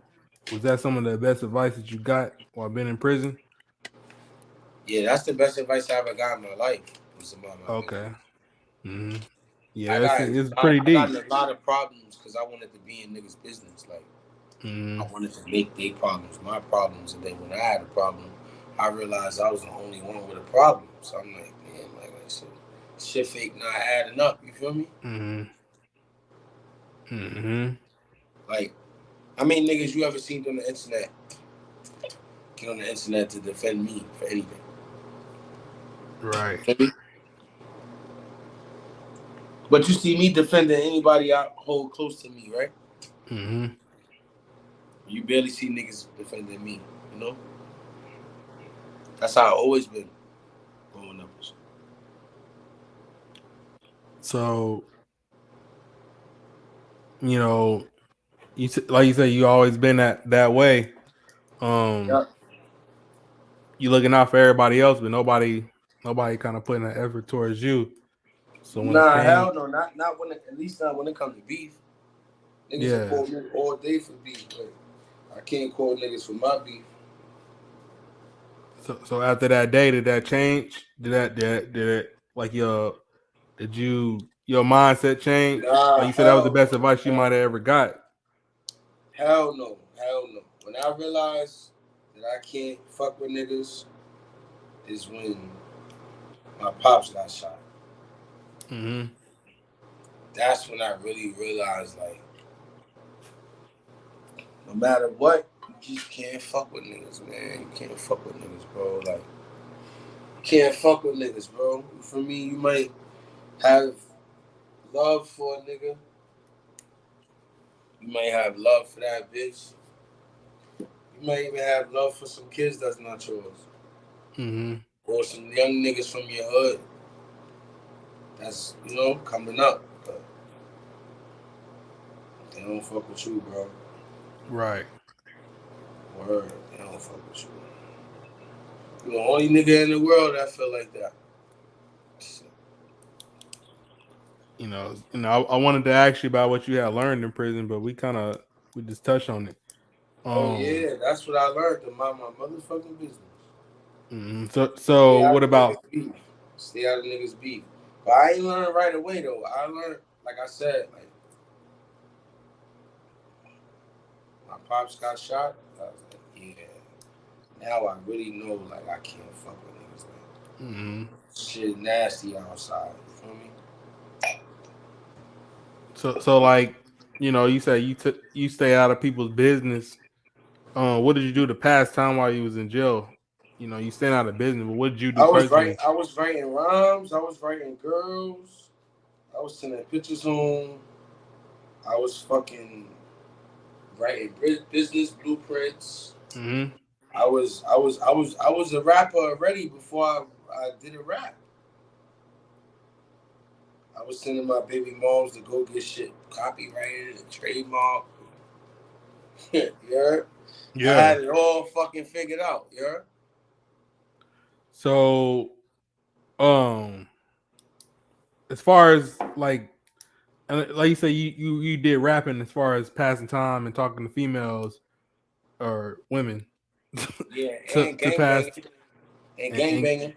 was that some of the best advice that you got while being in prison?
Yeah, that's the best advice I ever got in my life. Was about my business.
Okay. Hmm.
I
Yeah,
got
it's pretty
I got in
deep.
a lot of problems because I wanted to be in niggas' business. Like
Hmm.
I wanted to make their problems my problems, and then when I had a problem, I realized I was the only one with a problem. So I'm like, man, like I said, shit fake not adding up. You feel me?
Hmm. Hmm.
Like, how many niggas you ever seen on the internet get on the internet to defend me for anything?
Right.
Feel me? But you see me defending anybody I hold close to me, right?
Hmm.
You barely see niggas defending me, you know? That's how I always been growing up.
So, you know, like you said, you always been that way. Um,
Yeah.
you looking out for everybody else, but nobody kind of putting an effort towards you. So when it
Nah,
came,
hell no, not when at least not when it comes to beef. Niggas will
yeah.
call me all day for beef, but I can't call niggas for my beef.
So after that day, did that change? Did it like did your mindset change? Like
Nah,
you said, that was the
hell
best
no,
advice you might have ever got.
hell no, hell no. When I realized that I can't fuck with niggas is when my pops got shot.
Hmm.
That's when I really realized, like, no matter what, you just can't fuck with niggas, man. You can't fuck with niggas, bro. Like, you can't fuck with niggas, bro. For me, you might have love for a nigga. You might have love for that bitch. You might even have love for some kids that's not yours.
Hmm.
Or some young niggas from your hood that's, coming up. But they don't fuck with you, bro.
Right.
Word. They don't fuck with you. You the only nigga in the world that feel like that.
I wanted to ask you about what you had learned in prison, but we just touched on it.
Oh
Um.
yeah, that's what I learned to mind my motherfucking business.
So
Stay
what
out of
about?
niggas beef. Stay out of niggas beef. But I ain't learned right away though. I learned, like I said, like my pops got shot. I was like, yeah. Now I really know, like, I can't fuck with niggas. Like,
Mhm.
shit nasty outside. You feel me?
So like you say you stay out of people's business. What did you do to pass time while you was in jail? You staying out of business, but what did you do personally?
I was writing rhymes. I was writing girls. I was sending pictures home. I was fucking writing business blueprints.
Hmm.
I was a rapper already before I did a rap. I was sending my baby moms to go get shit copyrighted and trademark. Yeah. I
Yeah.
had it all fucking figured out. Yeah.
So um, as far as like you say, you did rapping as far as passing time and talking to females or women
Yeah,
to
and gang
pass,
banging. And gang
and
banging.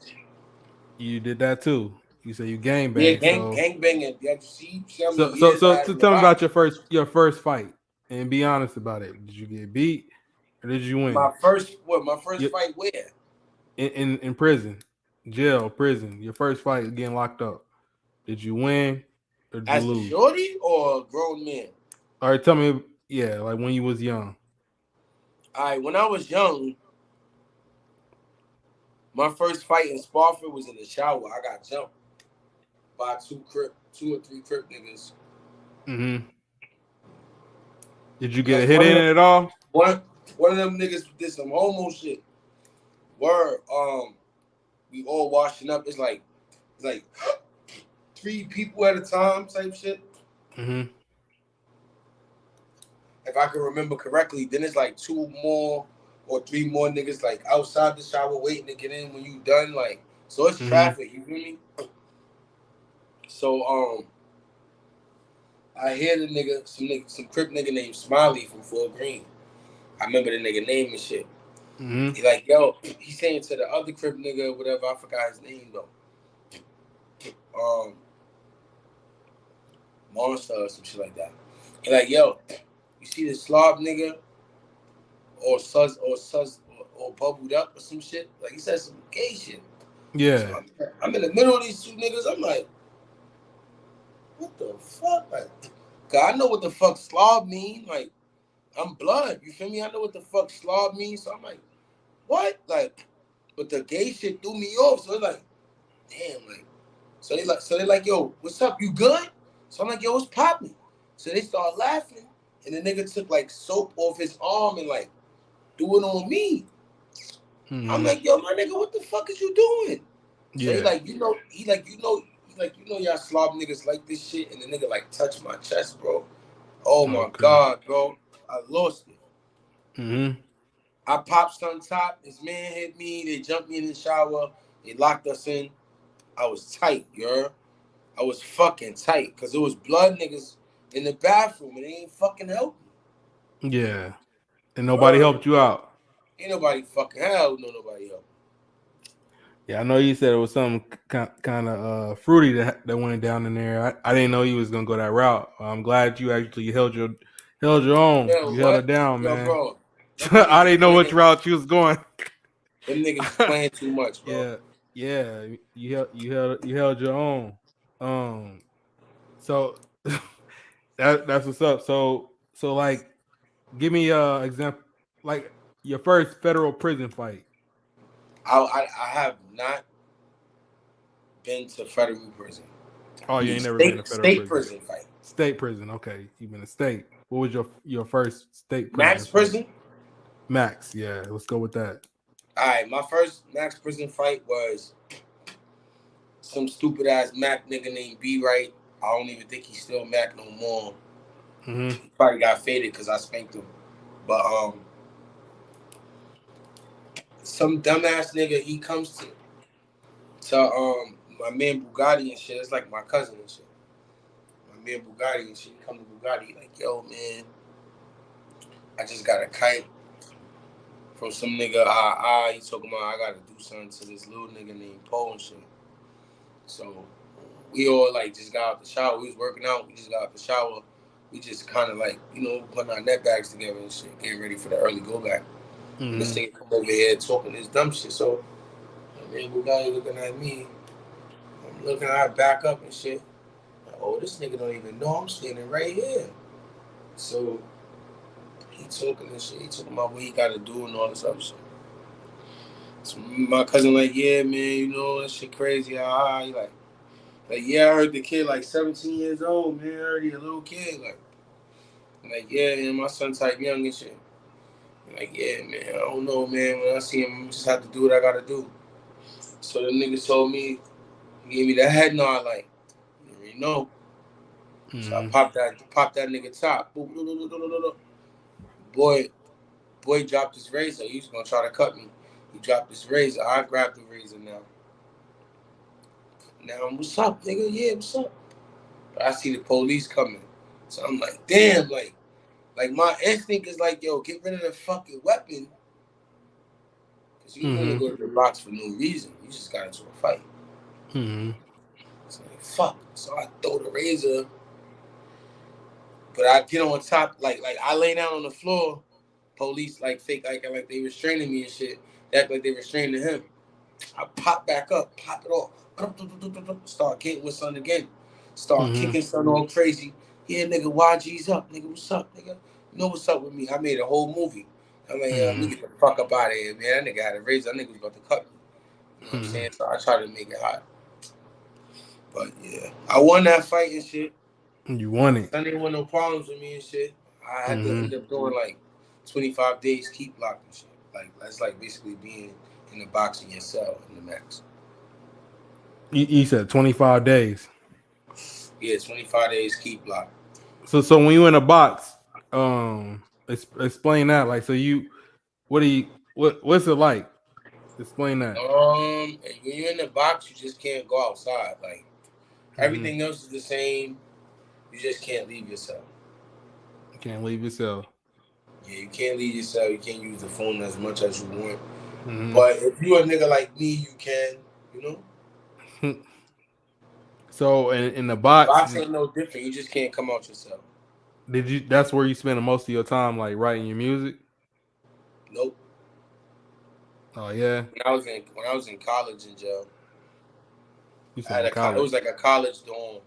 you did that too. You say you gang
Yeah,
bang. So
gang banging. Yeah, see how many
so so
years I
so
had
to
in the
tell me about
bottom.
your first fight and be honest about it. Did you get beat or did you win?
My first
You,
fight where?
in prison, jail, prison. Your first fight getting locked up. Did you win or did you
As a
lose?
shorty or a grown man?
All right, tell me. Yeah, like when you was young.
All right, when I was young, my first fight in Spofford was in the shower. I got jumped by two or three crip niggas.
Hmm. Did you get a
Cause
hit in it at all?
one one of them niggas did some homo shit. Word, we all washing up. It's like three people at a time type shit.
Hmm.
If I can remember correctly, then it's like two more or three more niggas like outside the shower waiting to get in when you done. Like So it's
Mm-hmm.
traffic. You feel me? So I hear the nigga, some crip nigga named Smiley from Fort Greene. I remember the nigga name and shit.
Mm-hmm.
He like, yo, he saying to the other crip nigga, whatever, I forgot his name though. Um, Monster or some shit like that. He like, yo, you see this slob nigga or bubbled up or some shit? Like he said some gay shit. So
Yeah.
I'm in the middle of these two niggas. I'm like, what the fuck? Like, cause I know what the fuck slob mean. Like, I'm blood. You feel me? I know what the fuck slob means. So I'm like, what? Like, but the gay shit threw me off. So it's like, damn, like, so they like, yo, what's up? You good? So I'm like, yo, what's popping? So they start laughing, and the nigga took like soap off his arm and like threw it on me. I'm
Mm-hmm.
like, yo, my nigga, what the fuck is you doing? So he
Yeah.
like, y'all slob niggas like this shit, and the nigga like touched my chest, bro. Oh my
Okay.
god, bro, I lost it.
Mm-hmm.
I popped on top. This man hit me. They jumped me in the shower. They locked us in. I was tight, you heard? I was fucking tight because it was blood niggas in the bathroom and they ain't fucking help me.
Yeah. And
You
nobody
heard?
helped you out.
Ain't nobody fucking hell no nobody help.
Yeah, I know you said it was something kind of fruity that went down in there. I didn't know you was gonna go that route. I'm glad you actually held your own.
Yeah,
You held it
what?
down,
Yo,
man.
bro, them
I
niggas was
didn't know which
playing.
route you was going.
Them niggas was playing too much, bro.
Yeah, yeah. You held your own. Um. So that's what's up. So like, give me a example. Like your first federal prison fight.
I have not been to federal prison.
Oh,
I
you
mean,
ain't never been to federal
state
prison.
prison fight.
State prison. Okay, you've been a state. What was your first state prison
Max
fight?
prison.
Max. Yeah, let's go with that.
All right, my first max prison fight was some stupid ass Mac nigga named B Right. I don't even think he's still Mac no more.
Mm-hmm.
He probably got faded because I spanked him. But some dumbass nigga, he comes to my man Bugatti and shit. It's like my cousin and shit. My man Bugatti and shit. He come to Bugatti like, yo man, I just got a kite from some nigga. He talking about I gotta do something to this little nigga named Po and shit. So we all like just got out the shower. We was working out. We just got out the shower. We just kind of like, putting our net bags together and shit, getting ready for the early go back. And this
Mm-hmm.
nigga come over here talking this dumb shit. So, man, Bugatti looking at me. I'm looking at her back up and shit. Like, oh, this nigga don't even know I'm standing right here. So he talking and shit. He talking about what he got to do and all this other shit. So my cousin like, yeah, man, that shit crazy. He like, yeah, I heard the kid like 17 years old, man. I heard he a little kid. Like yeah, and my son type young and shit. Like, yeah, man, I don't know, man. When I see him, I just have to do what I gotta do. So the nigga told me, he gave me that head nod, like, you already know. So I
Mm-hmm.
popped that nigga top. Boy, boy dropped his razor. He was gonna try to cut me. He dropped his razor. I grabbed the razor now. Now, what's up, nigga? Yeah, what's up? But I see the police coming. So I'm like, damn, like my instinct is like, yo, get rid of the fucking weapon. Cause you want to
Mm-hmm.
go to the box for no reason. You just got into a fight.
Mm-hmm.
So like, fuck. So I throw the razor, but I get on top, like I lay down on the floor. Police like fake like they restraining me and shit. They act like they restraining him. I pop back up, pop it off. Start getting with son again. Start
Mm-hmm.
kicking son all crazy. Yeah, nigga, YG's up, nigga. What's up, nigga? You know what's up with me? I made a whole movie. I'm like, yeah, let me
Mm-hmm.
get the fuck up out of here, man. That nigga had a razor. That nigga was about to cut me. You know what I'm
Mm-hmm.
saying? So I tried to make it hot. But yeah, I won that fight and shit.
You won it.
Son didn't want no problems with me and shit. I had to
Mm-hmm.
end up doing like 25 days keep lock and shit. Like that's like basically being in the box in your cell in the max.
You said 25 days.
Yeah, 25 days keep lock.
So when you in a box, explain that. Like, so what what's it like? Explain that.
When you're in the box, you just can't go outside. Like
Mm-hmm.
everything else is the same. You just can't leave yourself.
You can't leave yourself.
Yeah, you can't leave yourself. You can't use the phone as much as you want.
Mm-hmm.
But if you a nigga like me, you can. You know,
So in the box,
box ain't no different. You just can't come out yourself.
did you? That's where you spend most of your time, like writing your music.
Nope.
Oh yeah,
When I was in college in jail,
you
I
said
had
in
it was
college.
like a college dorm.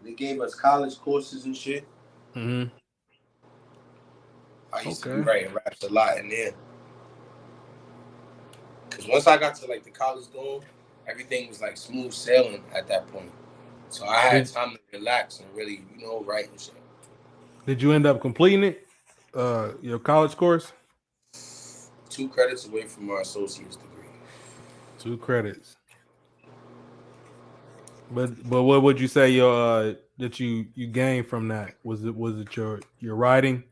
They gave us college courses and shit.
Mm-hmm.
I used to be
Okay.
writing raps a lot in there. Cause once I got to like the college dorm, everything was like smooth sailing at that point. So I had
Did
time to relax and really, write and shit.
Did you end up completing it? Your college course?
2 credits away from my associate's degree.
2 credits. But what would you say your that you gained from that? Was it your writing?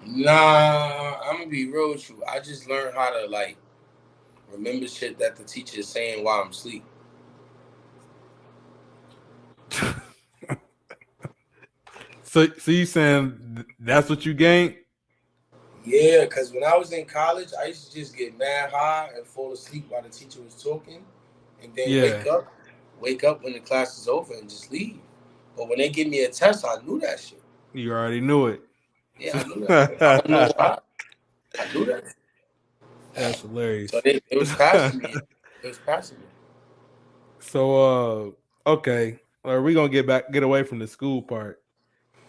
Nah, I'm gonna be real with you. I just learned how to like remember shit that the teacher is saying while I'm asleep.
So you saying that's what you gained?
Yeah, cause when I was in college, I used to just get mad high and fall asleep while the teacher was talking, and then
Yeah,
wake up when the class is over and just leave. But when they give me a test, I knew that shit.
you already knew it.
Yeah, I knew that shit. I don't know why. I knew that.
That's
So
hilarious.
it was passing me. It was passing me.
So okay, we gonna get away from the school part.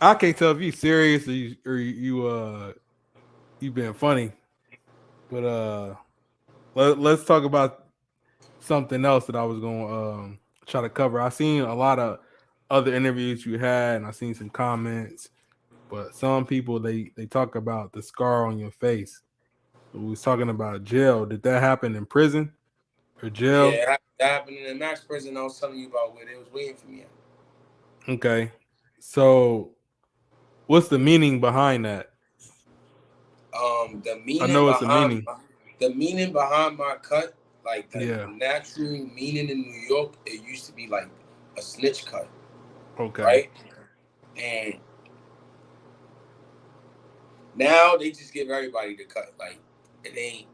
I can't tell if you serious you being funny, but let's talk about something else that I was gonna try to cover. I seen a lot of other interviews you had, and I seen some comments, but some people they talk about the scar on your face. We was talking about jail. Did that happen in prison or jail?
Yeah, that happened in the max prison I was telling you about where they was waiting for me at.
Okay, so what's the meaning behind that?
Um, the
I
meaning
know it's a
behind
meaning.
the meaning behind my cut, like the
Yeah.
natural meaning in New York, it used to be like a snitch cut,
Okay.
right? And now they just give everybody the cut. Like it ain't.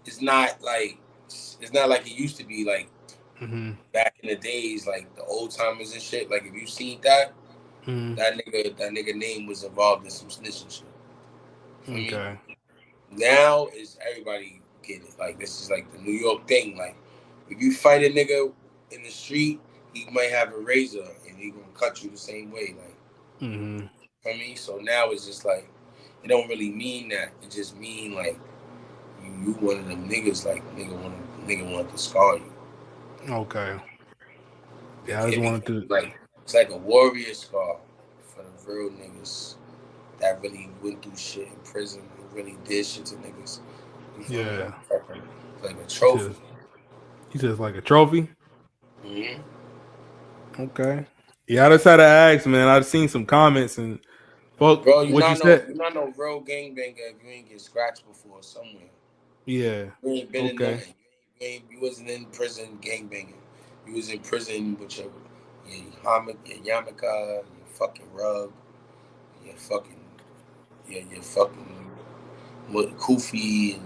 It's not like it used to be like
Hmm.
back in the days, like the old timers and shit. Like if you seen that,
Hmm.
that nigga name was involved in some snitching shit. For me,
Okay.
now is everybody getting it. Like this is like the New York thing. Like if you fight a nigga in the street, he might have a razor and he gonna cut you the same way. Like
Hmm.
for me, so now it's just like it don't really mean that. It just mean like you one of them niggas. Like nigga want to scar you.
Okay. Yeah, I just
It
wanted
became
to.
like it's like a warrior scar for the real niggas that really went through shit in prison and really did shit to niggas. You feel me?
Yeah.
Like a
He
trophy.
says. He says like a trophy.
Mm-hmm.
Okay. Yeah, I just had to ask, man. I've seen some comments and folk.
Bro,
What you said?
you're not no real gangbanger if you ain't get scratched before somewhere.
Yeah.
You ain't been in
Okay.
nothing. You wasn't in prison gangbanging. You was in prison with your your yarmulke, your fucking rug, your fucking your fucking kufi, and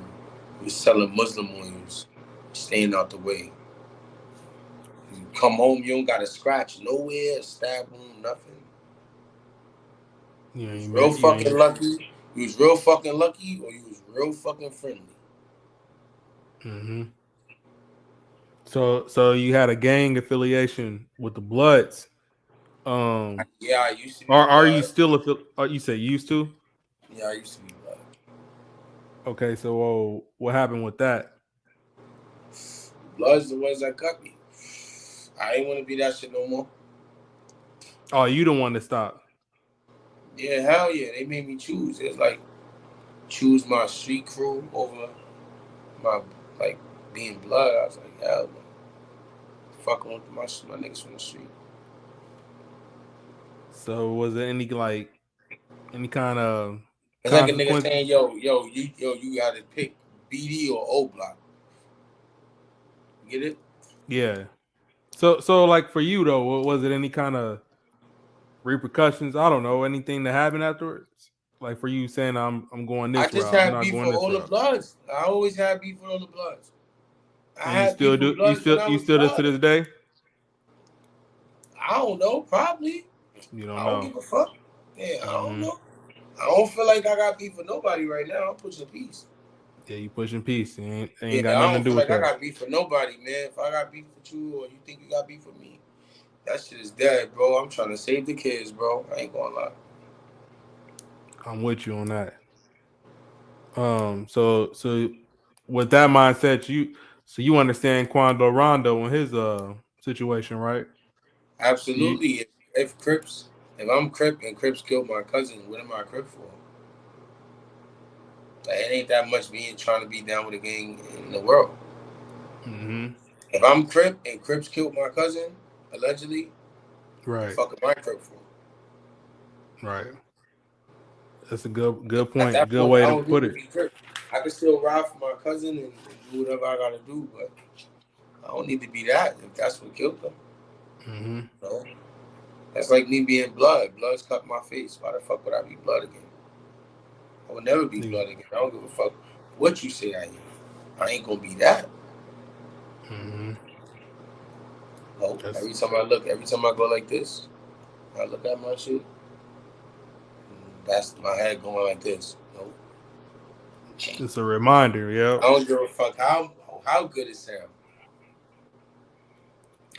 you was selling Muslim oils, staying out the way. You come home, you don't got a scratch nowhere, stab wound, nothing.
You
You was
ain't
real
met. You
fucking
ain't.
lucky. You was real fucking lucky, or you was real fucking friendly.
Hmm. So you had a gang affiliation with the Bloods. Um.
Yeah, I used to be
Are you
blood.
still you say used to?
Yeah, I used to be blood.
Okay. So what happened with that?
Blood's the ones that cut me. I ain't want to be that shit no more.
Oh, you don't want to stop.
Yeah, hell yeah. They made me choose. It's like choose my street crew over my like being blood. I was like, hell no. Fucking with my niggas from the street.
So was there any kind of
It's like a nigga
consequences?
saying, yo, you gotta pick BD or O Block. You get it?
Yeah. So like for you though, was it any kind of repercussions? I don't know, anything that happened afterwards? Like for you saying I'm going
I
this
just
route, I'm
had
not
beef
going
with
this
all the
route.
Bloods. I always had beef with all the Bloods. I
And you
had
still
beef with
do you
Bloods when
still
I
you
was
still do to
Blood.
this day?
I don't know, probably.
You don't
I don't
know.
give a fuck. Yeah, I don't
Hmm.
know. I don't feel like I got beef with nobody right now. I'm pushing peace.
Yeah, you pushing peace. Ain't
Yeah,
got
I
nothing to
don't
do
feel
with
like I
that.
got beef with nobody, man. If I got beef with you or you think you got beef with me, that shit is dead, bro. I'm trying to save the kids, bro. I ain't gonna lie.
I'm with you on that. So with that mindset, you understand Quando Rondo and his situation, right? You
Absolutely. If Crips, if I'm Crip and Crips killed my cousin, what am I Crip for? Like, it ain't that much being trying to be down with a gang in the world.
hmm
If I'm Crip and Crips killed my cousin, allegedly, the
right,
fuck am I Crip for?
right. That's a good
At
point.
that
Good
point,
way
I
to
don't need
put
to
it.
be Crip. I can still ride for my cousin and do whatever I gotta do, but I don't need to be that if that's what killed them.
Hmm.
You know? That's like me being Blood. Blood's cut my face. Why the fuck would I be Blood again? I would never be Blood again. I don't give a fuck what you say I am. I ain't gonna be that.
Hmm.
No.
That's
Every time I go like this, I look at my shit. That's my head going like this. No.
it's a reminder.
I
Yep.
don't give a fuck how good it sounds.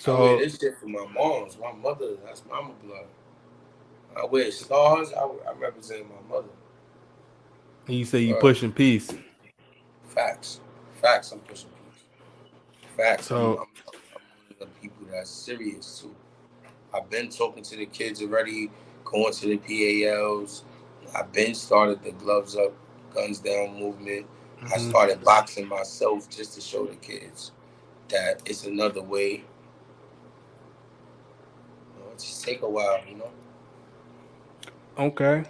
I wear
So
this shit for my moms, my mother. That's mama blood. I wear stars. I represent my mother.
you say you
Word.
pushing peace.
Facts. Facts. I'm pushing peace. Facts.
So
I'm one of the people that's serious too. I've been talking to the kids already, going to the PALs. I've been started the gloves up, guns down movement. I
mhm.
started boxing myself just to show the kids that it's another way. It just take a while, you know.
Okay.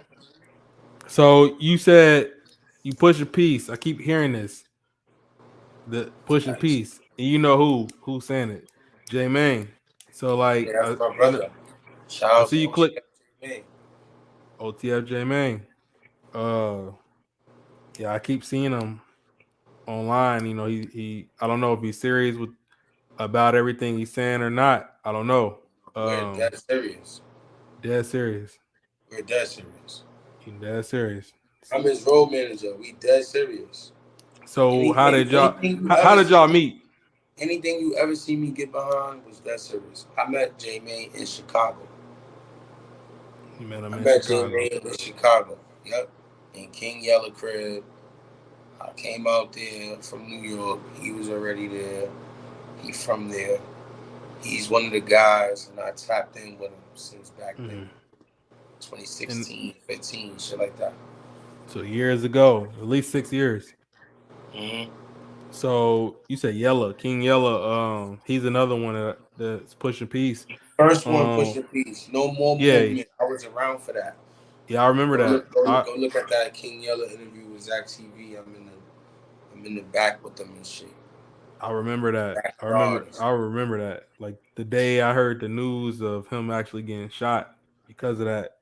So you said you push a piece. I keep hearing this. The pushing
Facts.
piece. And you know who's saying it. J Main. So
Yeah,
like
that's my
I know
brother. Shout
I
out
see
to
you click
OTF man.
OTF J Main. Uh yeah, I keep seeing him online. He I don't know if he's serious with about everything he's saying or not. I don't know.
We're
Um
dead serious.
dead serious.
We're dead serious.
He dead serious.
I'm his road manager. We dead serious.
So
Anything you
how
ever
did
see
y'all
me,
meet?
anything you ever see me get behind was dead serious. I met J May in Chicago.
You met him
I
in
met J
Chicago.
May in Chicago. Yep. In King Yellow crib. I came out there from New York. He was already there. He from there. He's one of the guys, and I tapped in with him since back then,
Mhm. And
2016, 15, shit like that.
so years ago, at least 6 years.
Mm-hmm.
So you said Yella, King Yella. He's another one that's pushing peace.
First one
Um,
pushing peace. No more
yeah,
movement. I was around for that.
yeah, I remember that.
Go look at that King Yellow interview with Zach TV. I'm in the back with them and shit.
I remember that.
Backyard.
I remember that. Like the day I heard the news of him actually getting shot because of that.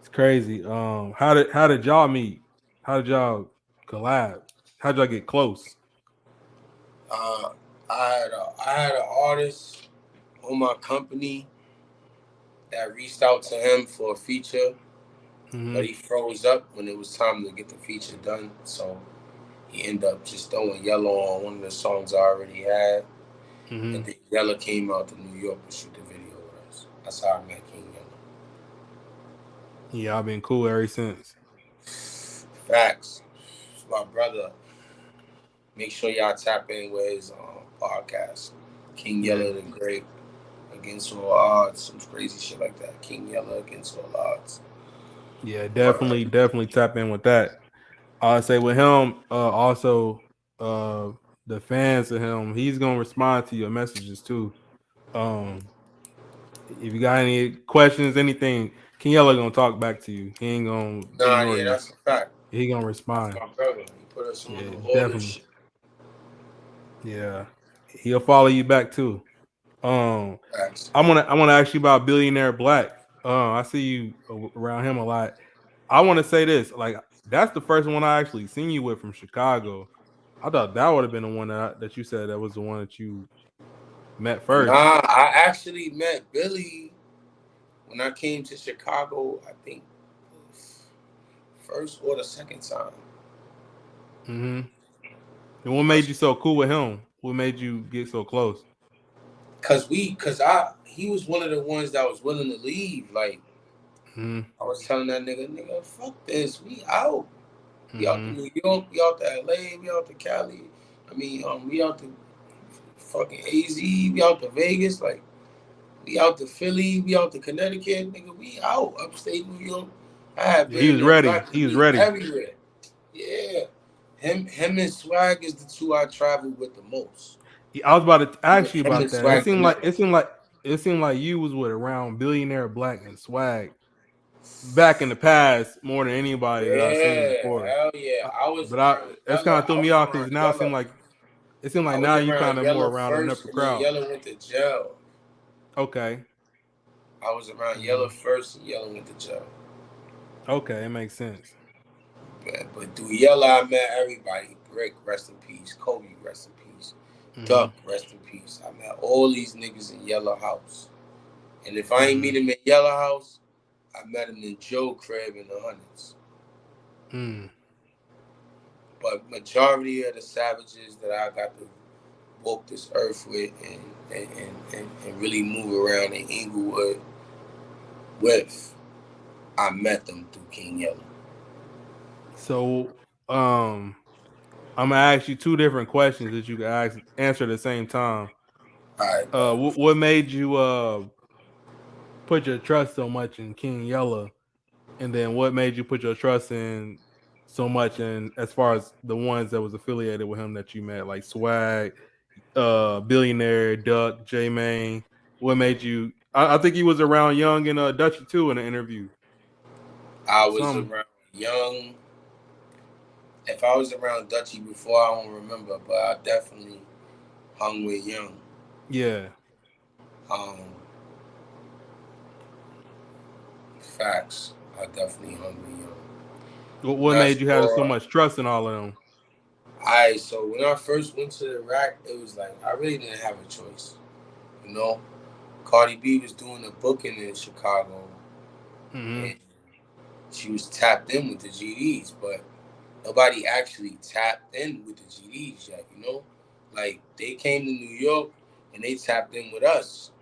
It's crazy. How did y'all meet? How did y'all collab? How did y'all get close?
Uh, I had an artist on my company that reached out to him for a feature, but
Hmm.
he froze up when it was time to get the feature done. So he ended up just throwing Yellow on one of the songs I already had,
Hmm.
and then Yellow came out to New York to shoot the video with us. That's how I met King
Yeah, I've been cool ever since.
Yellow. Facts. It's my brother. Make sure y'all tap in with his podcast, King
Yeah,
Yellow the Great, Against All Odds, some crazy shit like that. King Yellow Against All Odds.
yeah,
Word.
definitely tap in with that. I say with him, also uh the fans of him, he's gonna respond to your messages too. Um, if you got any questions, anything, Kenyella gonna talk back to you. He ain't gonna
Nah,
ignore
yeah,
you.
that's a fact.
He gonna
That's
respond.
my brother. He put us on
Yeah,
all this
definitely.
shit.
Yeah. He'll follow you back too. Um,
Facts.
I wanna ask you about Billionaire Black. I see you around him a lot. I want to say this, like that's the first one I actually seen you with from Chicago. I thought that would have been the one that you said that was the one that you met first.
Nah, I actually met Billy when I came to Chicago. I think first or the second time.
Mm-hmm. And what made
First,
you so cool with him? What made you get so close?
he was one of the ones that was willing to leave. Like
Mm-hmm.
I was telling that nigga, fuck this, we out. We out to
Mm-hmm.
New York, we out to LA, we out to Cali. We out to fucking AZ, we out to Vegas, like we out to Philly, we out to Connecticut, nigga, we out upstate New York. I had
Yeah, he was
Billionaire
ready.
Black with
He was
me
ready.
everywhere. Yeah. Him and Swag is the two I travel with the most.
I was about to ask you
Him
about
and
that. It
Swag
seemed like
connect.
you was with around Billionaire Black and Swag back in the past more than anybody that I've seen
Yeah,
before.
hell yeah. I was
But I
around
that's kind
Yella.
of threw
I
me
was
off
around
because now
Yella.
it seemed
I
like
was
now you kind
around
of more
Yella
around an
first,
upper
and then
crowd.
Yella went to jail.
Okay.
I was around Yella
Hmm.
first, and Yella went to jail.
Okay, it makes sense.
But through Yella, I met everybody. Brick, rest in peace. Kobe, rest in peace.
Hmm.
Duck, rest in peace. I met all these niggas in Yellow House. And if I ain't
Hmm.
meet him in Yellow House, I met him in Joe Crib in the hundreds.
Mm.
But majority of the savages that I got to walk this earth with and really move around in Inglewood with, I met them through King Yellow.
So, I'm gonna ask you two different questions that you can answer at the same time.
All right, but
What made you put your trust so much in King Yella, and then what made you put your trust in so much in as far as the ones that was affiliated with him that you met, like Swag, Billionaire, Duck, J Main? What made you? I think he was around Young and Dutchy too in the interview.
I was
Some,
around Young. If I was around Dutchy before, I don't remember, but I definitely hung with Young.
yeah.
Um, Facts. I definitely hung with Young.
What
Not
made you have so
sure.
much trust in all of them?
So when I first went to the rack, it was like I really didn't have a choice. You know, Cardi B was doing a booking in Chicago,
Hmm.
and she was tapped in with the GDs, but nobody actually tapped in with the GDs yet. You know, like they came to New York and they tapped in with us,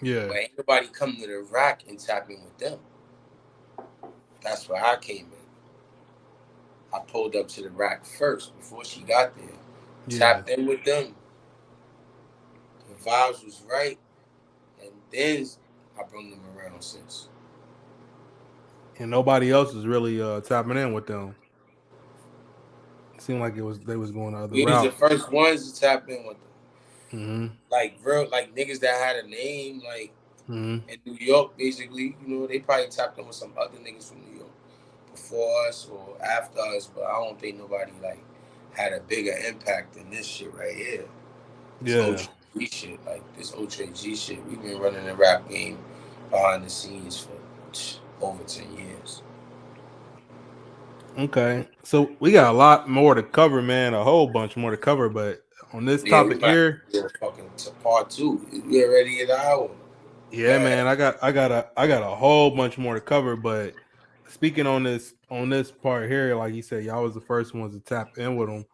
Yeah,
but ain't nobody come to the rack and tap in with them. That's where I came in. I pulled up to the rack first before she got there,
yeah.
tapped in with them. The vibes was right, and then I bring them around since.
And nobody else was really tapping in with them. It seemed like they was going the other
We was the
route.
first ones to tap in with them.
Hmm.
Like real, like niggas that had a name, like
Hmm.
in New York, basically. You know, they probably tapped in with some other niggas from New York before us or after us, but I don't think nobody like had a bigger impact than this shit right here. This
Yeah.
OTG shit, like this OTG shit. We've been running the rap game behind the scenes for over 10 years.
Okay. So we got a lot more to cover, man. A whole bunch more to cover. But on this
Yeah, we
topic
might
here,
do a fucking part two. We already an hour.
yeah,
Man,
man, I got a whole bunch more to cover. But speaking on this part here, like you said, y'all was the first ones to tap in with them.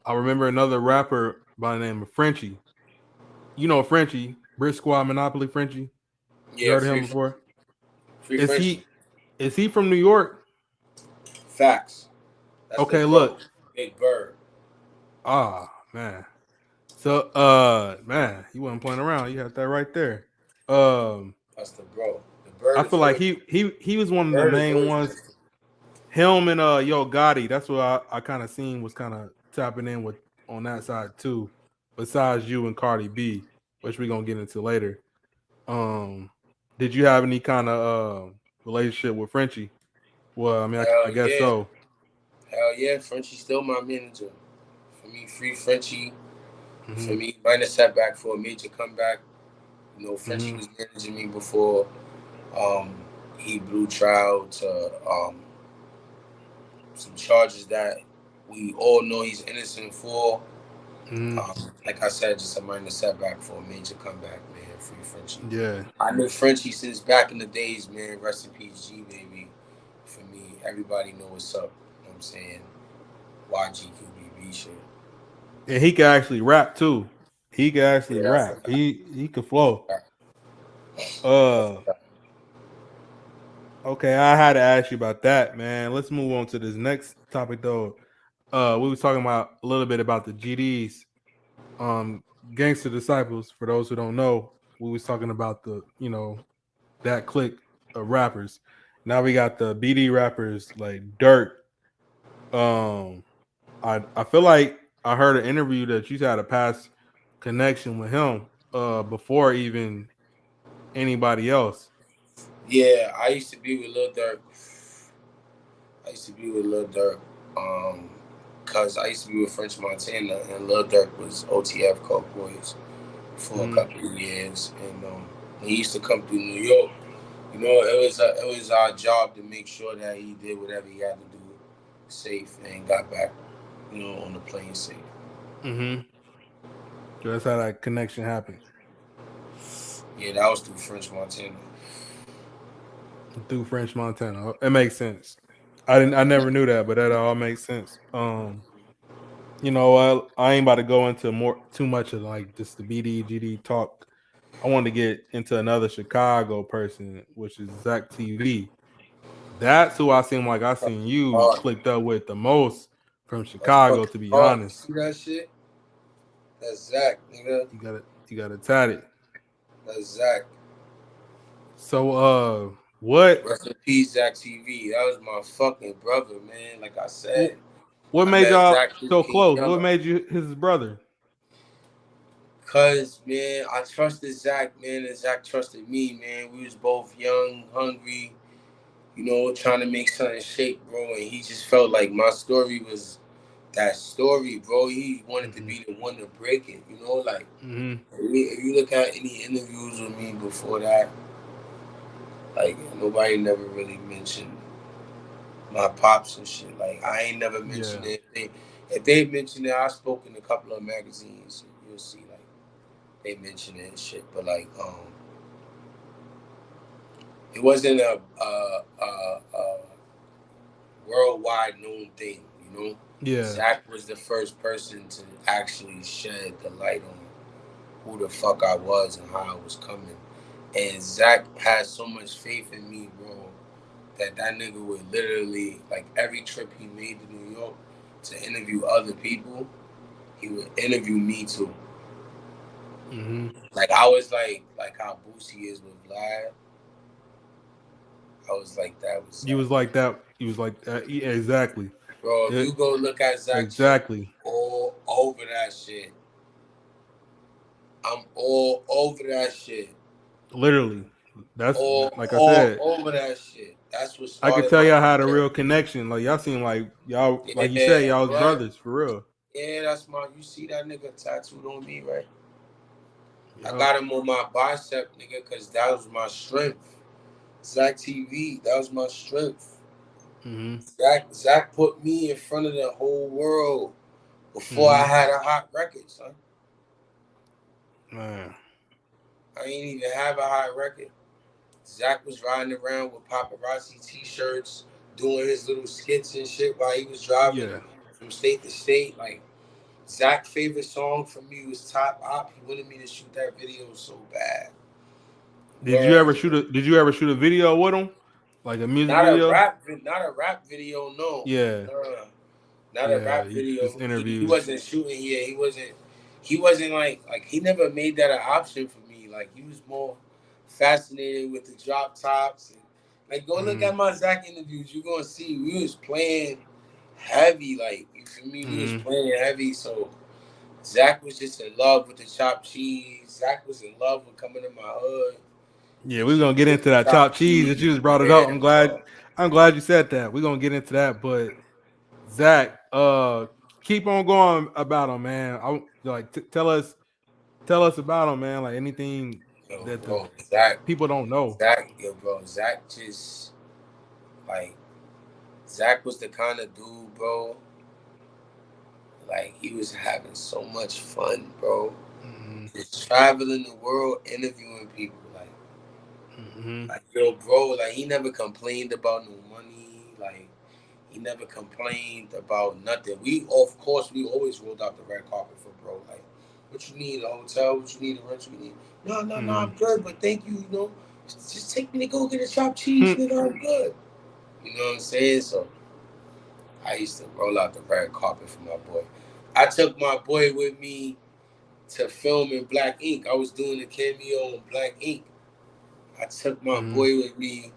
I remember another rapper by the name of Frenchie. You know Frenchie, Brit Squad Monopoly Frenchie. You
yeah,
heard of him before?
free
Is
Frenchie.
he from New York?
Facts. That's the
Okay,
bro,
look.
Big Bird.
Ah, man. So, man, you wasn't playing around. You had that right there.
That's the bro. The
I
Bird
feel
is
like
original.
he was one of the
Bird is
main ones.
original.
Him and Yo Gotti. That's what I kind of seen was kind of tapping in with on that side too. Besides you and Cardi B, which we gonna get into later. Um, did you have any kind of relationship with Frenchie? Well, I mean, I
Hell
guess
yeah.
so.
Hell yeah. Frenchie's still my manager. For me, free Frenchie. For
Mm-hmm.
me, minor setback for a major comeback. You know, Frenchie
Mm-hmm.
was managing me before um, he blew trial to some charges that we all know he's innocent for.
Mm-hmm.
Like I said, just a minor setback for a major comeback, man. Free Frenchie.
Yeah.
I knew Frenchie since back in the days, man. Rest in peace, G baby. For me, everybody know what's up. You know what I'm saying? YGQBB shit.
And he can actually rap too. He can actually
Yeah, that's a
rap.
fact.
He could
That's
flow.
a fact. That's
Uh
a fact.
okay, I had to ask you about that, man. Let's move on to this next topic though. We was talking about a little bit about the GDs. Gangster Disciples, for those who don't know, we was talking about the, that clique of rappers. Now we got the BD rappers like Dirt. Um, I feel like I heard an interview that you had a past connection with him before even anybody else.
Yeah, I used to be with Lil Durk. I used to be with Lil Durk. Cause I used to be with French Montana and Lil Durk was OTF Coke Boys for a
Mm-hmm.
couple of years. And when he used to come through New York, you know, it was our job to make sure that he did whatever he had to do safe and got back, you know, on the plane safe.
Mm-hmm. So that's how that connection happened
Yeah, that was through French Montana.
through French Montana. It makes sense. I never knew that, but that all makes sense. I ain't about to go into more too much of like just the BDGD talk. I wanted to get into another Chicago person, which is Zach TV. That's who I seem like I seen you
Hard.
clicked up with the most from
That's
Chicago,
fucking
to be
hard. You
honest.
see that shit? That's Zach, nigga.
You gotta tat it.
That's Zach.
So what
Rest in peace, Zach TV. That was my fucking brother, man. Like I said,
what
I
made
met
y'all
Zach through
so
King
close? What
Yama.
made you his brother?
Cause man, I trusted Zach, man, and Zach trusted me, man. We was both young, hungry, you know, trying to make something shake, bro. And he just felt like my story was that story, bro. He wanted to
Mm-hmm.
be the one to break it, you know. Like
Mm-hmm.
if you look at any interviews with me before that, like nobody never really mentioned my pops and shit. Like I ain't never mentioned
Yeah.
it. If they mentioned it, I spoke in a couple of magazines. You'll see, like they mention it and shit. But like, it wasn't a worldwide known thing. You know,
Yeah.
Zach was the first person to actually shed the light on who the fuck I was and how I was coming. And Zach had so much faith in me, bro, that nigga would literally, like every trip he made to New York to interview other people, he would interview me too.
Mm-hmm.
Like I was like how Boosie is with Vlad. I was like that with
You
Zach.
was like that. You was like that. Yeah, exactly.
Bro, if
It,
you go look at Zach shit,
exactly.
all over that shit. I'm all over that shit.
Literally. That's like I
All
said.
over that shit. That's what
I could
started
tell
my
y'all had a
career.
real connection. Like y'all seem like y'all, like you said,
Yeah,
y'all was
blood.
brothers for real.
Yeah, that's my. You see that nigga tattooed on me, right? I
Yep.
got him on my bicep, nigga, because that was my strength. Zach TV, that was my strength.
Mm-hmm.
Zach put me in front of the whole world before I
Mm-hmm.
had a hot record, son.
Man.
I ain't even have a hot record. Zach was riding around with paparazzi t-shirts, doing his little skits and shit while he was driving
Yeah.
from state to state. Like Zach's favorite song for me was Top Op. He wanted me to shoot that video so bad. Word.
Did you ever shoot a video with him? Like a music video?
Not a rap video, no.
Yeah.
Nah, not a
Yeah.
rap video.
Just
He
interviews.
wasn't shooting here. He wasn't like he never made that an option for me. Like he was more fascinated with the drop tops and like go look
Mm-hmm.
at my Zach interviews. You're gonna see we was playing heavy, like you feel me? We was
Mm-hmm.
playing heavy, so Zach was just in love with the chopped cheese. Zach was in love with coming to my hood
Yeah,
and
we're
just
gonna get
getting
into that chopped
chopped
cheese that
cheese.
you just brought it up.
Yeah, bro.
I'm glad you said that. We're gonna get into that. But Zach, keep on going about him, man. I like tell us about him, man. Like anything
Yo,
that the
bro, Zach,
people don't know.
Zach just like Zach was the kind of dude, bro. Like he was having so much fun, bro.
Mm-hmm.
Just traveling the world, interviewing people,
Mm-hmm.
like yo, bro. Like he never complained about no money, like. He never complained about nothing. We, of course, we always rolled out the red carpet for bro. Like, what you need, a hotel? What you need, a rent? What you need? No, no, no, I'm good, but thank you. You know, just take me to go get a chopped cheese, nigga. I'm good. You know what I'm saying? So I used to roll out the red carpet for my boy. I took my boy with me to film in Black Ink. I was doing a cameo in Black Ink. I took my
Mm-hmm.
boy with me,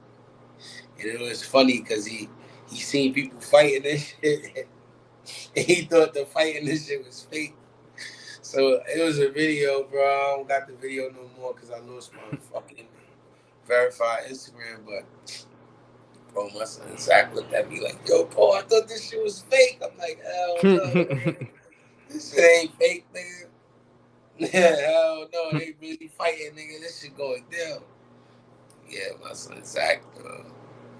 and it was funny because he seen people fighting and shit. He thought the fight and this shit was fake. So it was a video, bro. I don't got the video no more because I lost my fucking verified Instagram. But bro, my son Zach looked at me like, "Yo, Paul, I thought this shit was fake." I'm like, "Hell no, man. This shit ain't fake, nigga. Hell no, they really fighting, nigga. This shit going down." Yeah, my son Zach,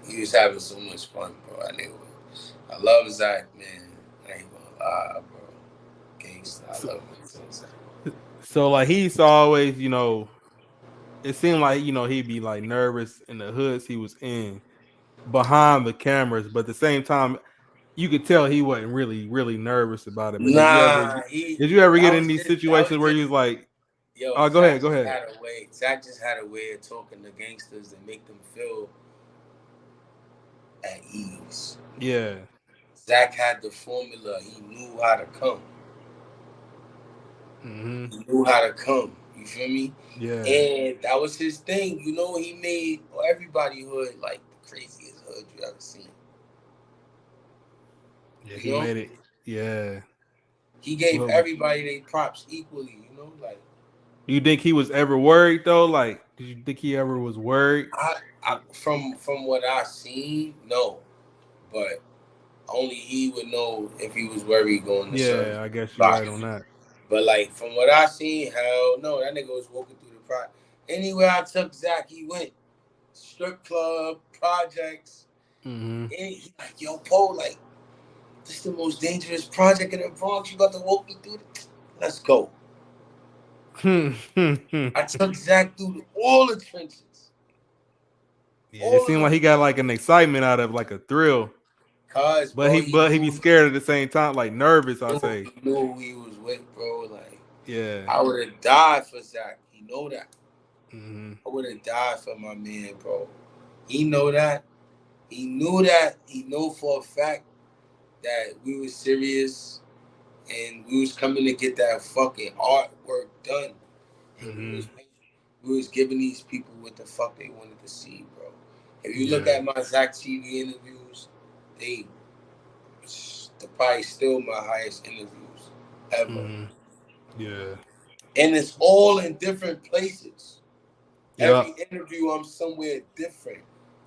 he was having so much fun, bro. I love Zach, man. I ain't gonna lie, bro. Gangsta. I
so,
love my son Zach.
so like he's always, it seemed like he'd be like nervous in the hoods he was in behind the cameras, but at the same time, you could tell he wasn't really nervous about it. But
Nah,
did you ever get
that
in
was
these
just that
situations
was
where you
just
was like,
yo,
oh, go ahead, go ahead.
Zach just had a way of talking to gangsters and make them feel at ease.
Yeah.
Zach had the formula. He knew how to come.
Mm-hmm.
He knew how to come. You feel me?
Yeah.
And that was his thing. You know, he made everybody hood like the craziest hood you ever seen.
Yeah,
You
he
know?
made it. Yeah.
He gave
Well,
everybody their props equally, you know? Like
you think he was ever worried though? Like, did you think he ever was worried?
from what I seen, no. But only he would know if he was worried going to certain
Yeah, I guess you're right
blocks.
on that.
But like from what I seen, hell no, that nigga was walking through the Anywhere I took Zach, he went. Strip club, projects.
Mm-hmm.
And he like, yo, Poe, like, this is the most dangerous project in the Bronx. You about to walk me through it? Let's go. I took Zach through all the trenches.
Yeah, it
All of
seemed like he
them.
got like an excitement out of like a thrill,
Cause,
but
bro,
he be scared at the same time, like nervous. I say,
he knew who he was with, bro. Like,
yeah.
I would have died for Zach. He know that.
Mm-hmm.
I would have died for my man, bro. He know that. He knew that. He know for a fact that we was serious and we was coming to get that fucking artwork done. And
Mm-hmm.
we was giving these people what the fuck they wanted to see, bro. If you look
Yeah.
at my Zach TV interviews, they're probably still my highest interviews ever.
Mm-hmm. Yeah.
And it's all in different places.
Yep.
Every interview, I'm somewhere different.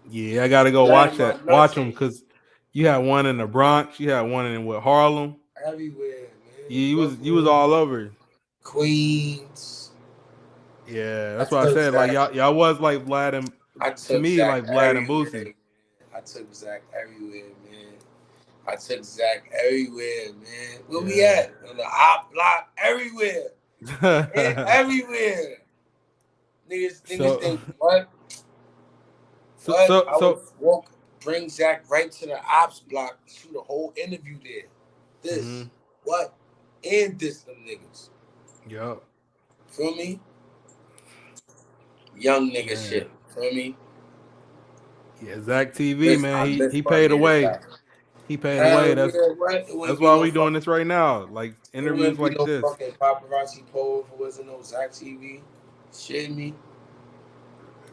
Yeah, I gotta go watch
Letting my
that. Watch
nuts
them
hang
because you had one in the Bronx, you had one in with Harlem.
everywhere,
Yeah,
man.
you was
Brooklyn,
all over.
Queens.
Yeah,
I
that's why I
took
said like
Zach.
y'all was like Vlad and
I
to
took
me
Zach
like Vlad and
everywhere,
Boosie.
man. I took Zach everywhere, man. I took Zach everywhere, man. Where we
Yeah.
at? On the op block, everywhere. Everywhere. Niggas
so
think, what?
so
What?
so
I would
so
walk, bring Zach right to the ops block, shoot a whole interview there. This,
mhm.
what? And this them niggas.
Yep.
Feel me? Young nigga
Man.
shit. Feel me?
Yeah, Zach TV, man.
I
He
miss my
paid
man
away.
Zach.
He paid away.
Hell yeah, what? It
That's
wouldn't be
why
no
we doing
fucking.
this right now. Like
It
interviews
wouldn't be
like
no
this.
fucking paparazzi Po if it wasn't no Zach TV. Shit me.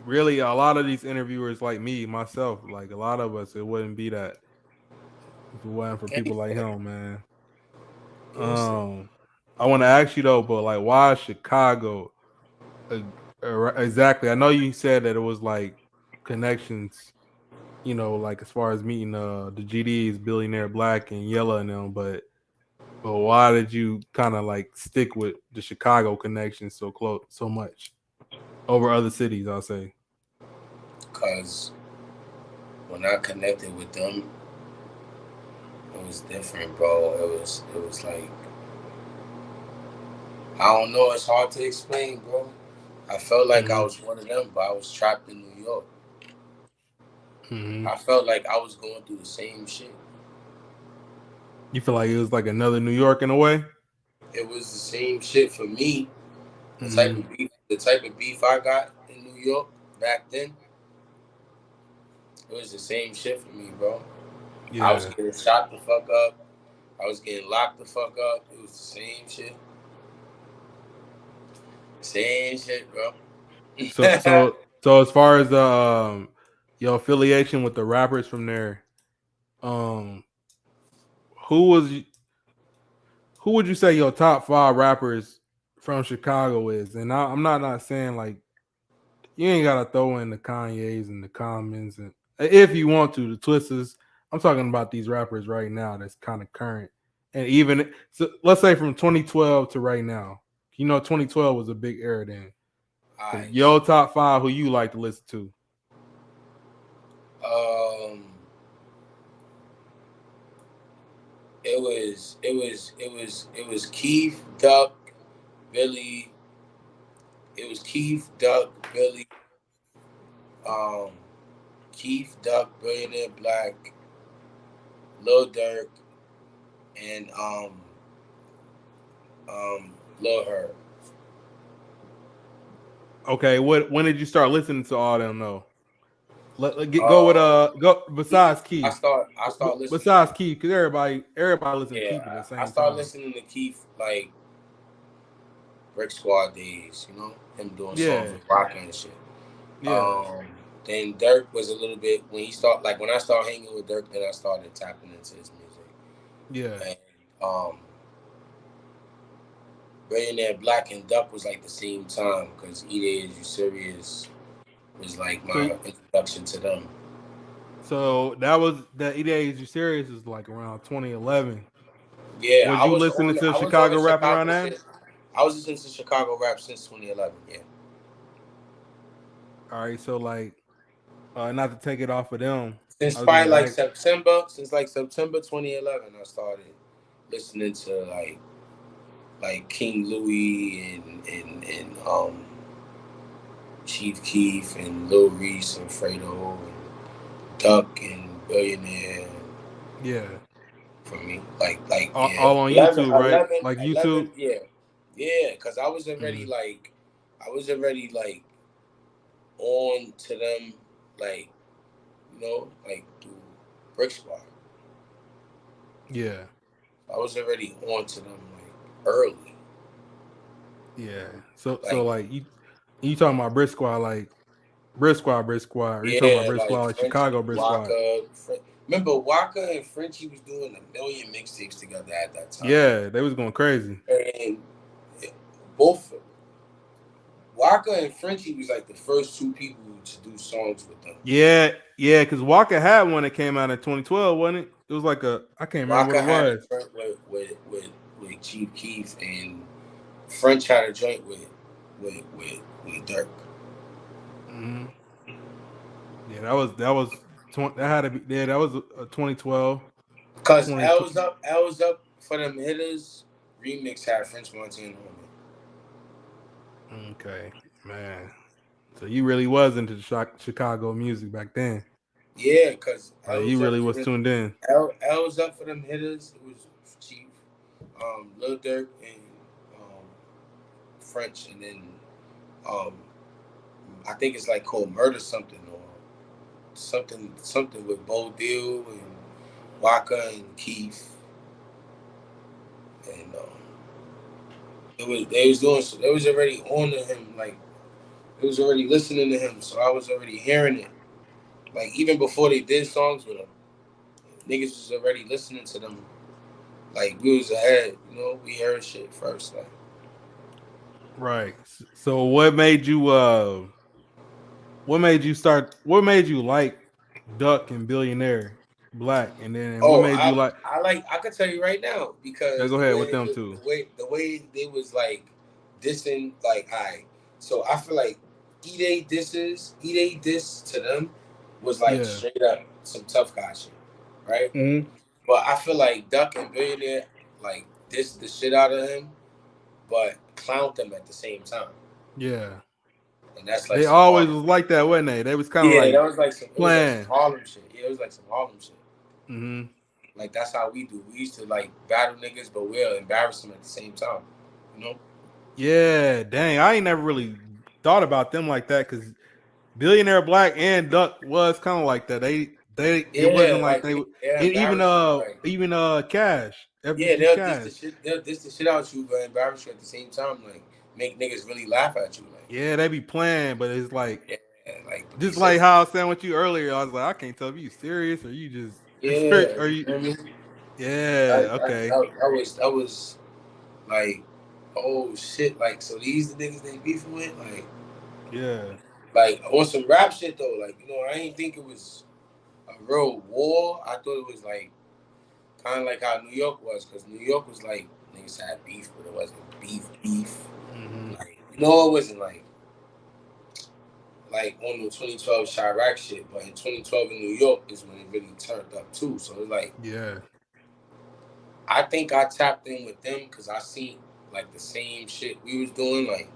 Really, a lot of these interviewers like me, myself, like a lot of us, it wouldn't be that if it wasn't for people like
Gangsta.
him, man.
Gangsta.
Um, I want to ask you though, but like, why Chicago? Uh, exactly. I know you said that it was like connections, like as far as meeting the GDs, Billionaire Black and Yella and them, but But why did you kind of like stick with the Chicago connection so close, so much over other cities? I'll say.
Cause when I connected with them, it was different, bro. It was like I don't know. It's hard to explain, bro. I felt like I
Mm-hmm.
was one of them, but I was trapped in New York.
Mm-hmm.
I felt like I was going through the same shit.
You feel like it was like another New York in a way.
It was the same shit for me.
Mm-hmm.
The type of beef I got in New York back then, it was the same shit for me, bro. I was
Yeah.
getting shot the fuck up. I was getting locked the fuck up. It was the same shit. Same shit, bro.
So as far as the your affiliation with the rappers from there, um, who was who would you say your top five rappers from Chicago is? And I'm not saying like you ain't gotta throw in the Kanyes and the Commons and if you want to the Twisters. I'm talking about these rappers right now that's kind of current. And even so, let's say from 2012 to right now. You know, 2012 was a big era then. So
Alright.
your top five who you like to listen to.
Um, it was Keith, Duck, Billy. It was Keith, Duck, Billy, um, Keith, Duck, Billionaire Black, Lil Durk, and Lil Herb.
Okay, what when did you start listening to all them though? Go with go
Keith.
besides
I
Keith.
start I start listening to
Besides Keith, because everybody listen to Keith at the
I
same
start
time.
listening to Keith like Brick Squad days, him doing songs
Yeah,
with Rocker and shit.
yeah.
Um, then Dirk was a little bit when I started hanging with Dirk, then I started tapping into his music.
Yeah.
And Billionaire Black and Duck was like the same time because Ide Is You Serious was like
So
my introduction to them.
so that was the EDA You Serious is like around 2011.
Yeah,
Was you listening to
I was on
Chicago
the
rap around
Chicago
then?
shit. I was listening to Chicago rap since 2011. Yeah.
All right, so like not to take it off of them.
Since
I was
probably
gonna
like
ask.
September 2011, I started listening to like King Louis and Chief Keef and Lil Reese and Fredo and Duck and Billionaire
Yeah.
for me. Like yeah,
All on
11,
YouTube, right?
11,
Like
11.
YouTube.
Yeah, yeah, because
Mm,
I was already like on to them, like like through Brick Squad.
yeah.
I was already on to them like early.
Yeah. So
Like
like you talking about Brick Squad like Brick Squad, or you talking about
yeah,
Brick
like
Squad like Chicago
Frenchie,
Brick Squad?
Waka. Remember Waka and Frenchie was doing a million mixtapes together at that time,
Yeah, they was going crazy.
and both Waka and Frenchie was like the first two people to do songs with them.
Yeah, yeah, because Walker had one that came out in 2012, wasn't it? It was like a I can't remember what
Waka
it
had a
was.
joint with Chief Keef, and French had a joint with Dirk.
Hmm. Yeah, that had to be yeah, that was 2012,
Cause
20.
L was up for them hitters. Remix had French Montana on it.
Okay, man. So you really was into the Chicago music back then.
Yeah, cause
Like you really was
for
tuned in.
L was up for them hitters. It was Chief, Lil Durk, and French, and then um, I think it's like called Murder Something or something with Bo Deal and Waka and Keith, and they was already on to him, like they was already listening to him, so I was already hearing it. Like even before they did songs with him, niggas was already listening to them. Like we was ahead, we heard shit first. Like
Right. So what made you like Duck and Billionaire? Black, and then what
Oh,
made you like?
I could tell you right now
Yeah,
because
go ahead with them too.
the way they was like dissing like so I feel like E-Day diss to them was like
Yeah.
straight up some tough guy shit, right?
Mm-hmm.
But I feel like Duck and Billionaire like dissed the shit out of him, but clowned them at the same time,
Yeah.
and that's like
They
some
always
Harlem.
was like that, wasn't they? They was kind of
Yeah,
like
that was like some. It was like some
playing.
Harlem shit. Yeah, it was like some Harlem shit.
Mm-hmm.
Like that's how we do. We used to like battle niggas, but we'll embarrass them at the same time. You know?
Yeah, dang. I ain't never really thought about them like that because Billionaire Black and Duck was kind of like that. They it wasn't
Yeah,
like
like
they
they'll
and even
embarrass you. Like
Cash,
yeah,
FBG
they'll diss
Cash.
they'll diss the shit out you, but embarrass you at the same time. Like make niggas really laugh at you. Like
Yeah, they be playing, but it's like
yeah, like but they
just like
said
how I was saying with you earlier. I was like, I can't tell if you serious or you just
yeah.
or
You
you.
know what I mean?
Yeah. Okay.
That was like oh shit. Like so these the niggas they beefing with
Yeah.
like on some rap shit though. Like you know I ain't think it was a real war. I thought it was like kind of like how New York was, because New York was like niggas had beef, but it wasn't beef.
Mm-hmm.
Like you know, it wasn't like on the 2012 Chirac shit, but in 2012 in New York is when it really turned up too. So it's like
Yeah.
I think I tapped in with them because I seen like the same shit we was doing. Like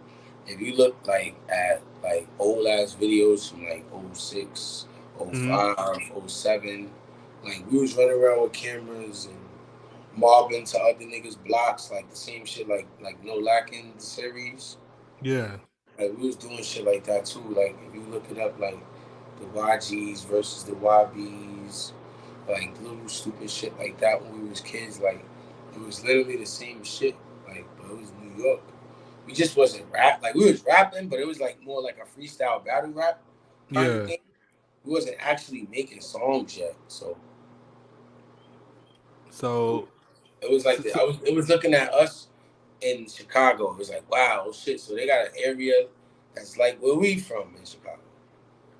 if you look like at like old ass videos from like '06,
Mm-hmm.
'05, '07, like we was running around with cameras and mobbing to other niggas' blocks, like the same shit, like No Lacking the series.
Yeah.
Like we was doing shit like that too. Like if you look it up, like the YGs versus the YBs, like little stupid shit like that when we was kids. Like it was literally the same shit. Like but it was New York. We just wasn't rap. Like we was rapping, but it was like more like a freestyle battle rap kind of
Yeah.
thing. We wasn't actually making songs yet, so
So,
it was like
so
it was looking at us in Chicago. It was like, wow, oh shit. So they got an area that's like where we from in Chicago.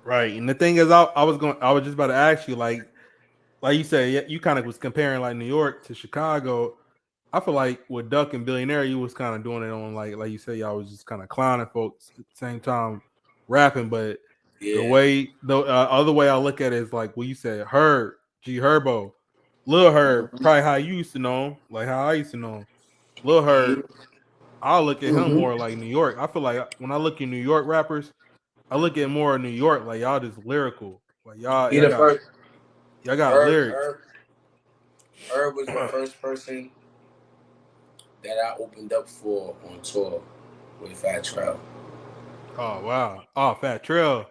right, and the thing is, I was just about to ask you, like you said, you kind of was comparing like New York to Chicago. I feel like with Duck and Billionaire, you was kind of doing it on like you said, y'all was just kind of clowning folks at the same time rapping. But
Yeah.
the other way I look at it is like what you said, Herb, G Herbo, Lil Herb, probably how you used to know him, like how I used to know him. Lil Herb, I look at him
Mm-hmm.
more like New York. I feel like when I look at New York rappers, I look at more New York, like y'all just lyrical, like
He the first.
y'all got
Herb,
lyrics.
Herb, Herb was the first person that I opened up for on tour with Fat Trell.
Oh wow, oh Fat Trail,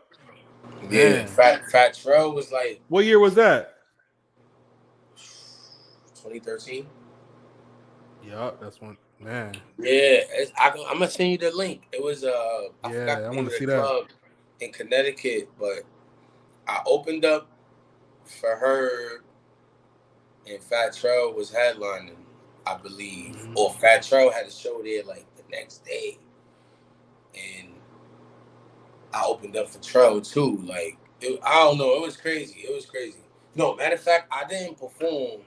Yeah,
man.
Fat Trell was like
What year was that?
2013.
Yeah, that's one man.
Yeah, I'm gonna send you the link. It was I forgot
Yeah, I
the name
want
of
to
the
see that.
club in Connecticut, but I opened up for her and Fat Trell was headlining, I believe,
Mhm.
or Fat Trell had a show there like the next day, and I opened up for Trell too. Like I don't know, it was crazy. It was crazy. No, matter of fact, I didn't perform.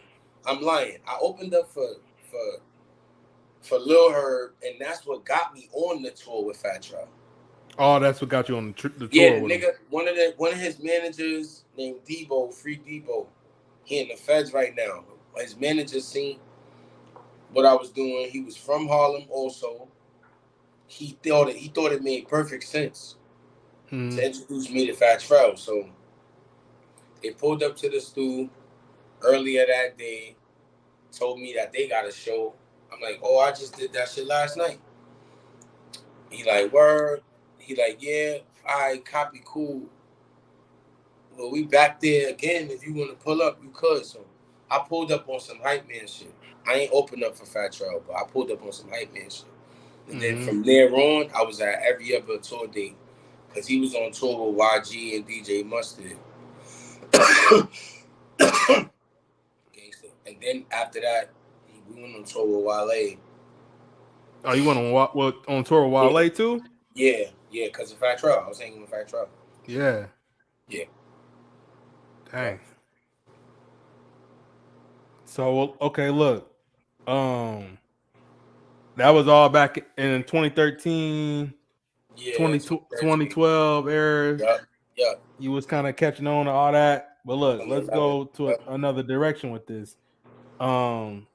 I'm lying. I opened up for for Lil Herb, and that's what got me on the tour with Fat Trell.
Oh, that's what got you on the
Yeah,
tour
the
with him.
nigga, one of his managers named Debo, Free Debo. He in the feds right now. His manager seen what I was doing. He was from Harlem also. He thought it made perfect sense
Hmm.
to introduce me to Fat Trell. So they pulled up to the stool earlier that day, told me that they got a show. I'm like, oh, I just did that shit last night. He like, word. He like, yeah, I copy cool. Well, we back there again. If you want to pull up, you could. So I pulled up on some hype man shit. I ain't opened up for Fat Trell, but I pulled up on some hype man shit. And then
Hmm.
from there on, I was at every other tour date because he was on tour with YG and DJ Mustard. Gangster. And then after that, we went on tour with Wale.
Oh, you went on on tour with
Yeah,
Wale too?
yeah, because of Fat Trell. I was hanging with Fat Trell.
Yeah.
Yeah,
Dang.
right.
So okay, look, um, that was all back in 2013,
Yeah,
20,
2013.
2012 era.
Yup, yup.
You was kind of catching on to all that. But look, let's
2011.
go to
Yup.
another direction with this. Um,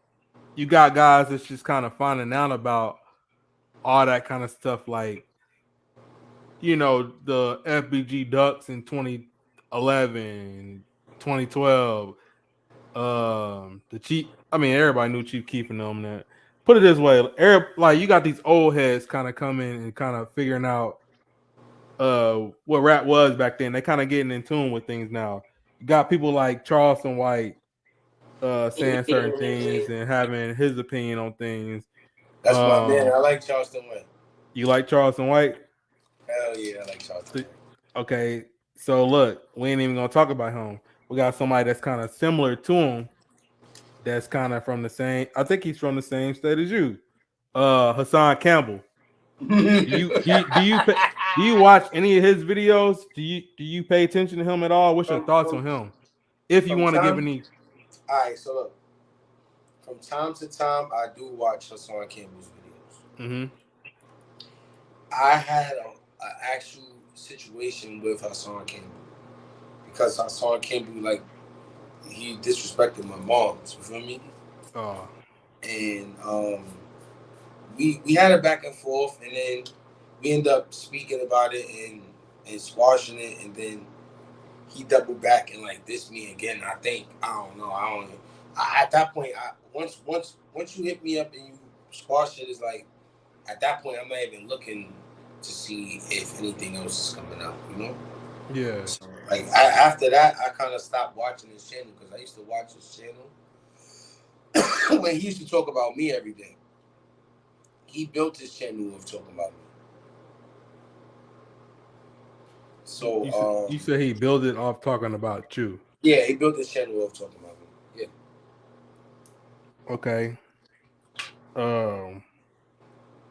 you got guys that's just kind of finding out about all that kind of stuff, like the FBG Ducks in 2011, 2012. The Chief. I mean, everybody knew Chief Keef and them. That put it this way, like you got these old heads kind of coming and kind of figuring out what rap was back then. They kind of getting in tune with things now. You got people like Charleston White saying certain things and having his opinion on things.
That's my man. I like Charleston White.
You like Charleston White?
Hell yeah, I like Charleston White.
Okay, so look, we ain't even gonna talk about him. We got somebody that's kind of similar to him. That's kind of from the same. I think he's from the same state as you. Hassan Campbell. Do you watch any of his videos? Do you pay attention to him at all? What's your
from
thoughts
from
on him? If you
from
want to give
time.
any,
All right, so look. From time to time, I do watch Hassan Campbell's videos.
mm-hmm.
I had a actual situation with Hassan Campbell because Hassan Campbell, like, he disrespected my moms. You feel me?
uh,
And we had a back and forth, and then we ended up speaking about it and squashing it, and then he doubled back and like dissed me again. I think I don't know. At that point, once you hit me up and you squash it, it's like at that point I'm not even looking to see if anything else is coming out. You know?
yeah.
So like after that, I kind of stopped watching his channel because I used to watch his channel when he used to talk about me every day. He built his channel of talking about me. So
You said he built it off talking about you.
yeah, he built his channel of talking about me. Yeah.
Okay. Um.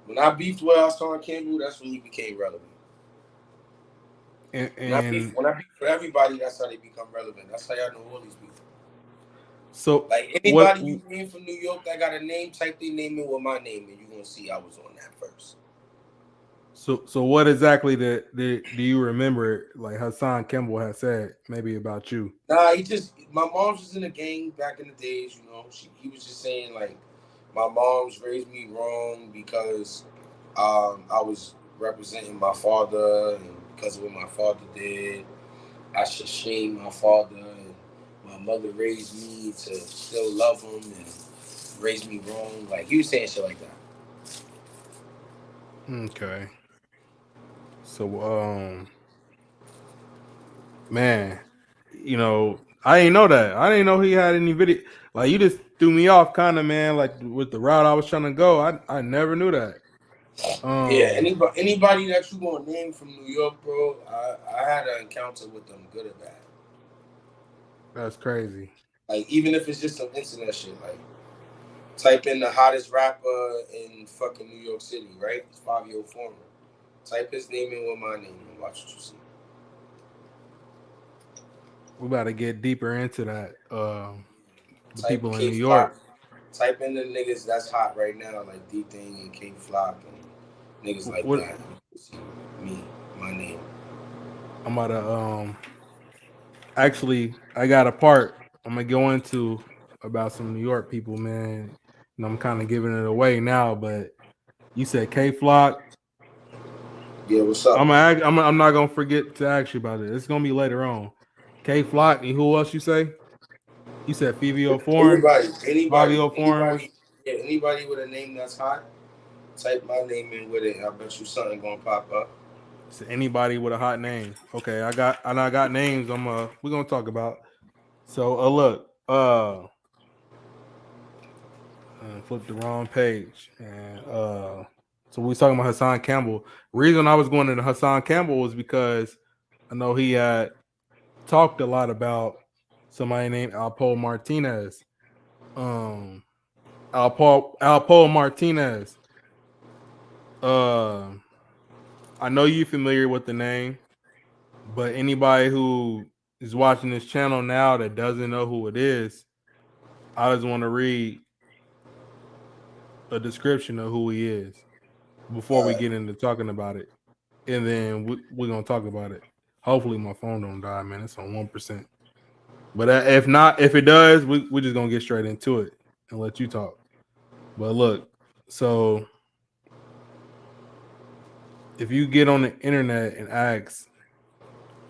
When I beefed with Hassan Campbell, that's when he became relevant.
And
When I beef for everybody, that's how they become relevant. That's how y'all know all these people.
so
Like
what?
anybody you name from New York that got a name, type their name in with my name, and you're gonna see I was on that first.
So what exactly do you remember? Like Hassan Campbell had said maybe about you.
Nah, my mom's was in a gang back in the days. You know, he was just saying like my mom's raised me wrong because I was representing my father, and because of what my father did, I should shame my father, and my mother raised me to still love him and raised me wrong. Like he was saying shit like that.
Okay. So man, I didn't know that. I didn't know he had any video. Like you just threw me off, kind of, man. Like with the route I was trying to go, I never knew that.
Yeah, anybody that you gonna name from New York, bro, I had an encounter with them, good or bad.
That's crazy.
Like even if it's just some internet shit, like type in the hottest rapper in fucking New York City, right? It's 5-year former. Type his name in with my name and watch what you see.
We about to get deeper into that. The
Type
people in
K
New
Flock.
York.
Type in the niggas that's hot right now, like D Thing and K Flock and niggas like
What
that. You see me, my name.
I'm about to actually, I got a part I'm gonna go into about some New York people, man. And I'm kind of giving it away now, but you said K Flock.
Yeah, what's up?
I'm not gonna forget to ask you about it. It's gonna be later on. K Flock and who else you say? You said Fivio Foreign, Fabio Foreign.
Anybody with a name that's hot, type my name in with it. I bet you something gonna pop up.
So anybody with a hot name. Okay, I got names. We're gonna talk about. So look, flip the wrong page, and so we was talking about Hassan Campbell. The reason I was going into Hassan Campbell was because I know he had talked a lot about somebody named Alpo Martinez. Alpo Martinez. Uh, I know you're familiar with the name, but anybody who is watching this channel now that doesn't know who it is, I just want to read a description of who he is before we
Alright.
get into talking about it, and then we're gonna talk about it. Hopefully, my phone don't die, man. It's on 1%. But if not, if it does, we're just gonna get straight into it and let you talk. But look, so if you get on the internet and ask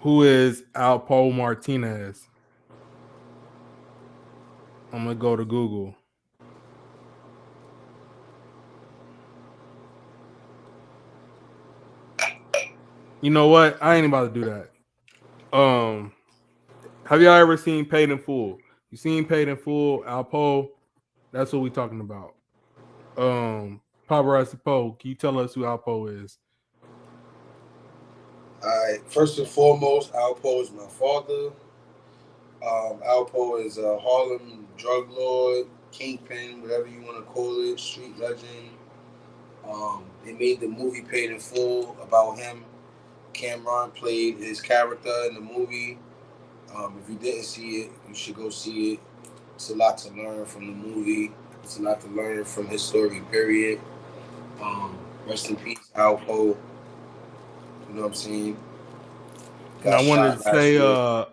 who is Alpo Martinez, I'm gonna go to Google. You know what? I ain't about to do that. Have y'all ever seen Paid in Full? You seen Paid in Full? Alpo? That's what we talking about. Popperazzi Po, can you tell us who Alpo is?
Alright. First and foremost, Alpo is my father. Alpo is a Harlem drug lord, kingpin, whatever you want to call it, street legend. They made the movie Paid in Full about him. Cameron played his character in the movie. If you didn't see it, you should go see it. It's a lot to learn from the movie. It's a lot to learn from his story, period. Um, Rest in peace, Alpo. You know what I'm saying?
And
Got
I wanted to
shot last
say,
year.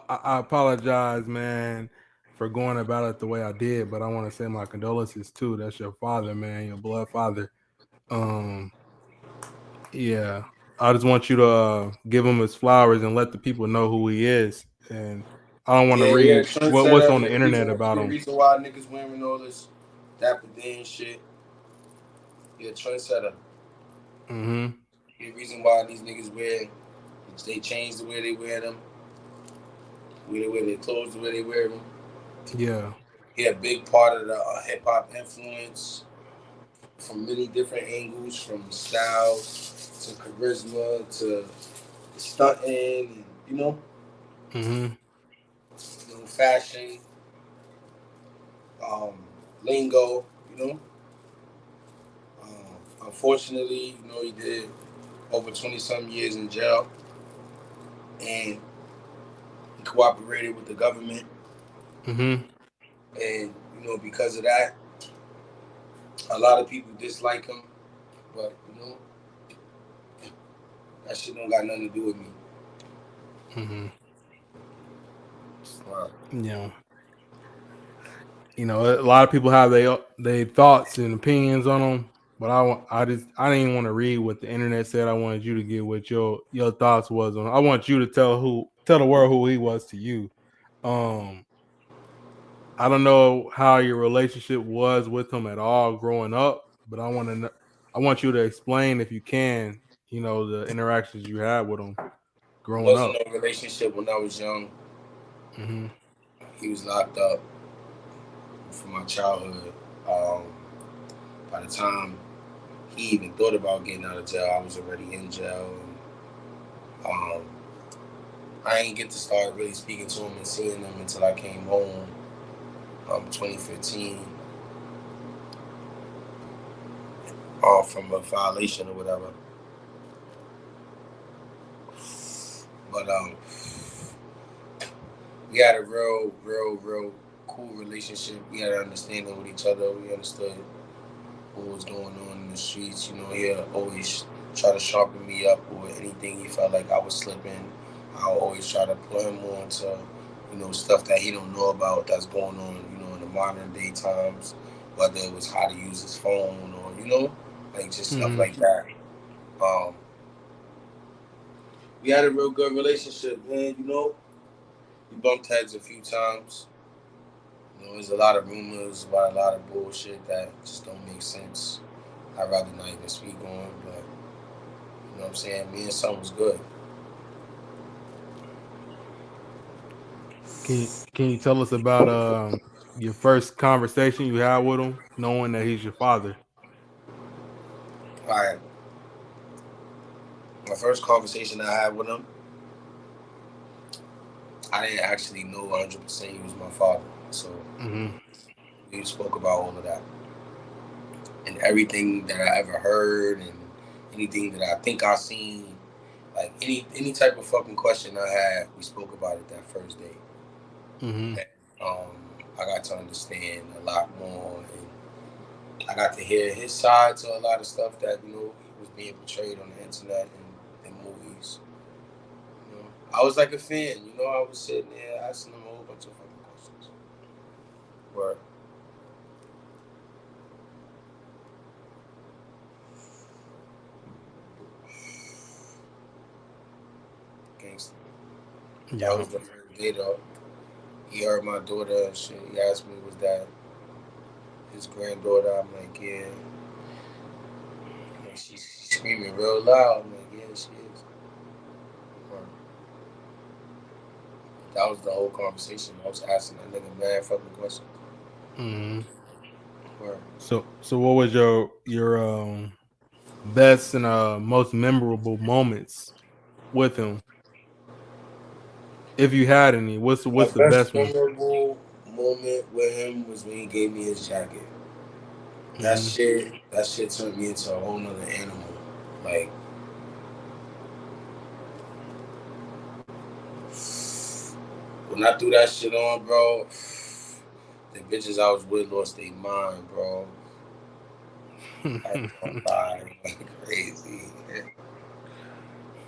I apologize, man, for going about it the way I did, but I want to say my condolences too. That's your father, man, your blood father. Um, yeah, I just want you to give him his flowers and let the people know who he is. And I don't want to
Yeah, he a
read what's
trendsetter.
on the internet about
He a
him.
reason why niggas wearing all this Dapper Dan shit. He a trendsetter.
Hmm.
He a reason why these niggas wear, they change the way they wear them, the way they wear their clothes, the way they wear them.
Yeah.
He a big part of the hip hop influence from many different angles, from style to charisma to stunting, and,
Hmm.
fashion, um, lingo, you know. Unfortunately, he did over 20 some years in jail, and he cooperated with the government,
Hmm.
and because of that, a lot of people dislike him, but that shit don't got nothing to do with me.
Hmm.
Right.
Yeah. A lot of people have their thoughts and opinions on them, but I didn't want to read what the internet said. I wanted you to get what your thoughts was on. I want you to tell the world who he was to you. Um, I don't know how your relationship was with him at all growing up, but I want you to explain if you can. The interactions you had with him growing
Wasn't
up.
no relationship when I was young.
Hmm.
He was locked up from my childhood. Um, by the time he even thought about getting out of jail, I was already in jail. And, I ain't get to start really speaking to him and seeing him until I came home, 2015, from a violation or whatever. But we had a real cool relationship. We had an understanding with each other. We understood what was going on in the streets. He always try to sharpen me up or anything he felt like I was slipping. I'll always try to put him on to, stuff that he don't know about that's going on, in the modern day times, whether it was how to use his phone or, like just stuff
Hmm.
like that. Um, we had a real good relationship, man. We bumped heads a few times. There's a lot of rumors about a lot of bullshit that just don't make sense. I'd rather not even speak on, but you know what I'm saying? Me and son was good.
Can you tell us about your first conversation you had with him, knowing that he's your father?
All right. My first conversation I had with him, I didn't actually know 100% he was my father. So
Hmm.
we spoke about all of that. And everything that I ever heard and anything that I think I seen, like any type of fucking question I had, we spoke about it that first day.
Hmm.
And, I got to understand a lot more, and I got to hear his side to a lot of stuff that was being portrayed on the internet and movies. I was like a fan. I was sitting there asking him a whole bunch of fucking questions. Word. Gangster.
Yeah.
That was the first day though. He heard my daughter and shit. He asked me, was that his granddaughter? I'm like, yeah. And she's screaming real loud. I'm like, yeah, she is. That was the whole conversation. I was asking that nigga mad fucking questions.
Mm-hmm. So what was your best and most memorable moments with him, if you had any? What's
My
the
best
best one?
memorable moment with him was when he gave me his jacket.
Mm-hmm.
That shit turned me into a whole nother animal. Like, when I threw that shit on, bro, the bitches I was with lost their mind, bro. I ain't gonna lie, it went crazy.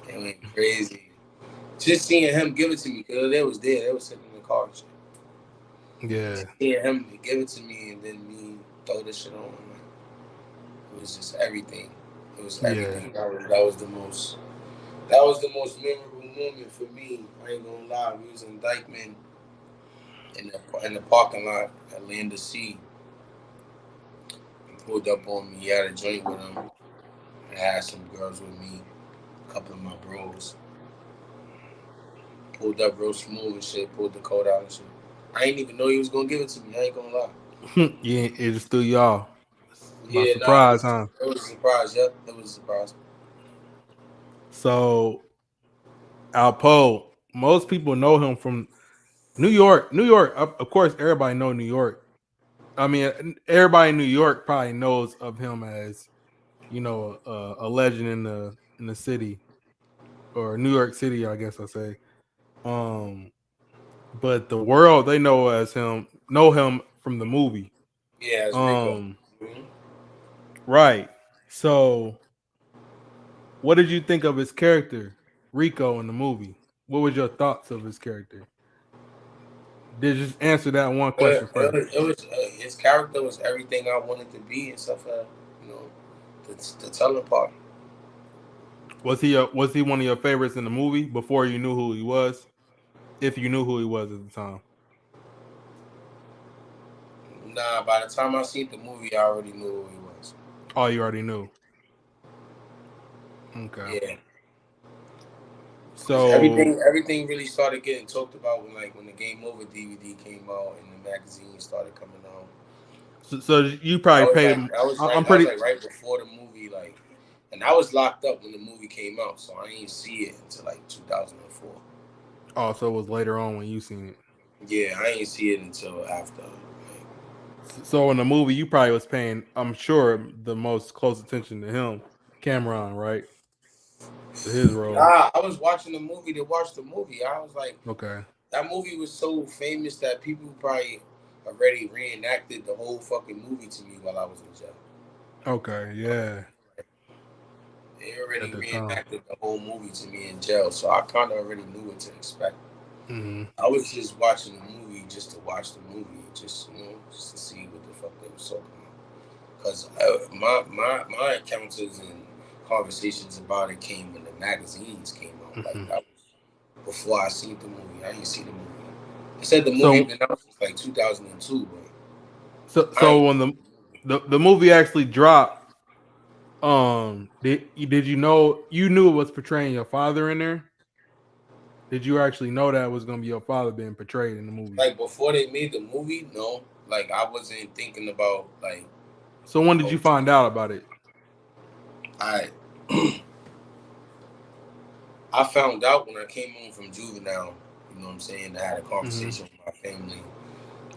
It went crazy. Just seeing him give it to me, because they was there. They was sitting in the car and shit.
Yeah.
Just seeing him give it to me and then me throw this shit on. Like, it was just everything. It was everything.
Yeah.
That was the most memorable moment for me. I ain't gonna lie. We was in Dykeman in the parking lot at Land of Sea. He pulled up on me. He had a joint with him. I had some girls with me, a couple of my bros. Pulled up real smooth and shit. Pulled the code out and shit. I ain't even know he was gonna give it to me. I ain't gonna lie.
Yeah, it just threw y'all by
Yeah, nah,
surprise, huh?
it was a surprise. Yep, it was a surprise.
So Alpo, most people know him from New York. New York, of course, everybody know New York. I mean, everybody in New York probably knows of him as a legend in the city, or New York City, I guess I say. Um, but the world, they know him from the movie.
Yeah, it's Rico.
Um,
Mm-hmm.
right. So, what did you think of his character, Rico, in the movie? What was your thoughts of his character? Did just answer that one question first.
His character was everything I wanted to be, except for you know the telling part.
Was he one of your favorites in the movie before you knew who he was? If you knew who he was at the time.
Nah, by the time I seen the movie, I already knew who he was.
Oh, you already knew. Okay.
Yeah, because
So
everything really started getting talked about when the Game Over DVD came out and the magazines started coming out.
so you probably paid him. I'm
I was
pretty.
like right before the movie, like, and I was locked up when the movie came out, so I didn't see it until like 2004.
Oh, so it was later on when you seen it.
Yeah, I didn't see it until after. Like,
So in the movie, you probably was paying, I'm sure, the most close attention to him, Cameron, right? To his role.
nah, I was watching the movie to watch the movie. I was like,
Okay.
that movie was so famous that people probably already reenacted the whole fucking movie to me while I was in jail.
Okay. Yeah.
They
At
already
the time.
reenacted the whole movie to me in jail, so I kind of already knew what to expect.
Hmm.
I was just watching the movie just to watch the movie, just to see what the fuck they was talking about. Because my encounters and conversations about it came when the magazines came out. Like,
Hmm.
that was before I seen the movie. I didn't see the movie. They said the movie
So
been out since like 2002, but I
so
ain't.
when the movie actually dropped, did you know you knew it was portraying your father in there? Did you actually know that was gonna be your father being portrayed in the movie?
Like, before they made the movie, no. Like, I wasn't thinking about like,
So when did you
oh,
find out about it?
I I found out when I came home from juvenile. You know what I'm saying? I had a
Hmm.
conversation with my family,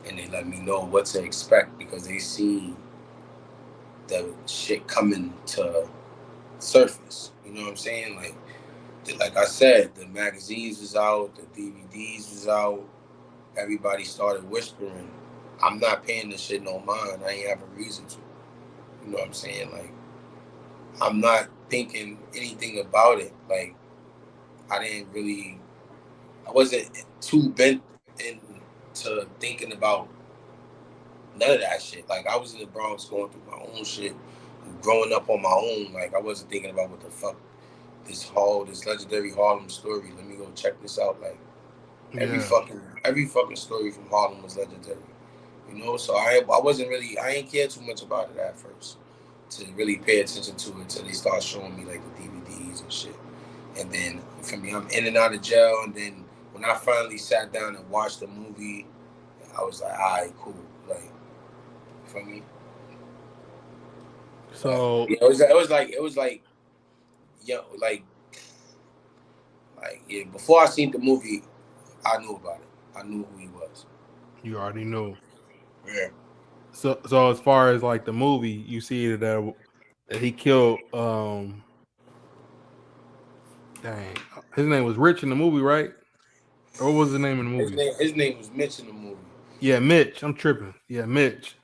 and they let me know what to expect because they see the shit coming to surface. You know what I'm saying? Like I said, the magazines was out, the DVDs was out. Everybody started whispering. I'm not paying this shit no mind. I ain't have a reason to. You know what I'm saying? Like, I'm not thinking anything about it. Like, I didn't really, I wasn't too bent into thinking about none of that shit. Like, I was in the Bronx going through my own shit, growing up on my own. Like, I wasn't thinking about what the fuck this legendary Harlem story. Let me go check this out. Like,
Yeah.
every fucking story from Harlem was legendary. You know, so I wasn't really, I ain't care too much about it at first to really pay attention to it until they start showing me like the DVDs and shit. And then for me, I'm in and out of jail. And then when I finally sat down and watched the movie, I was like, all right, cool. Like, for me. But
So
yeah, it was like, yo, like yeah. Before I seen the movie, I knew about it. I knew who he was.
you already know.
Yeah.
So as far as like the movie, you see that he killed dang, his name was Rich in the movie, right? Or what was the name in the movie?
His name was Mitch in the movie.
Yeah, Mitch. I'm tripping. Yeah, Mitch.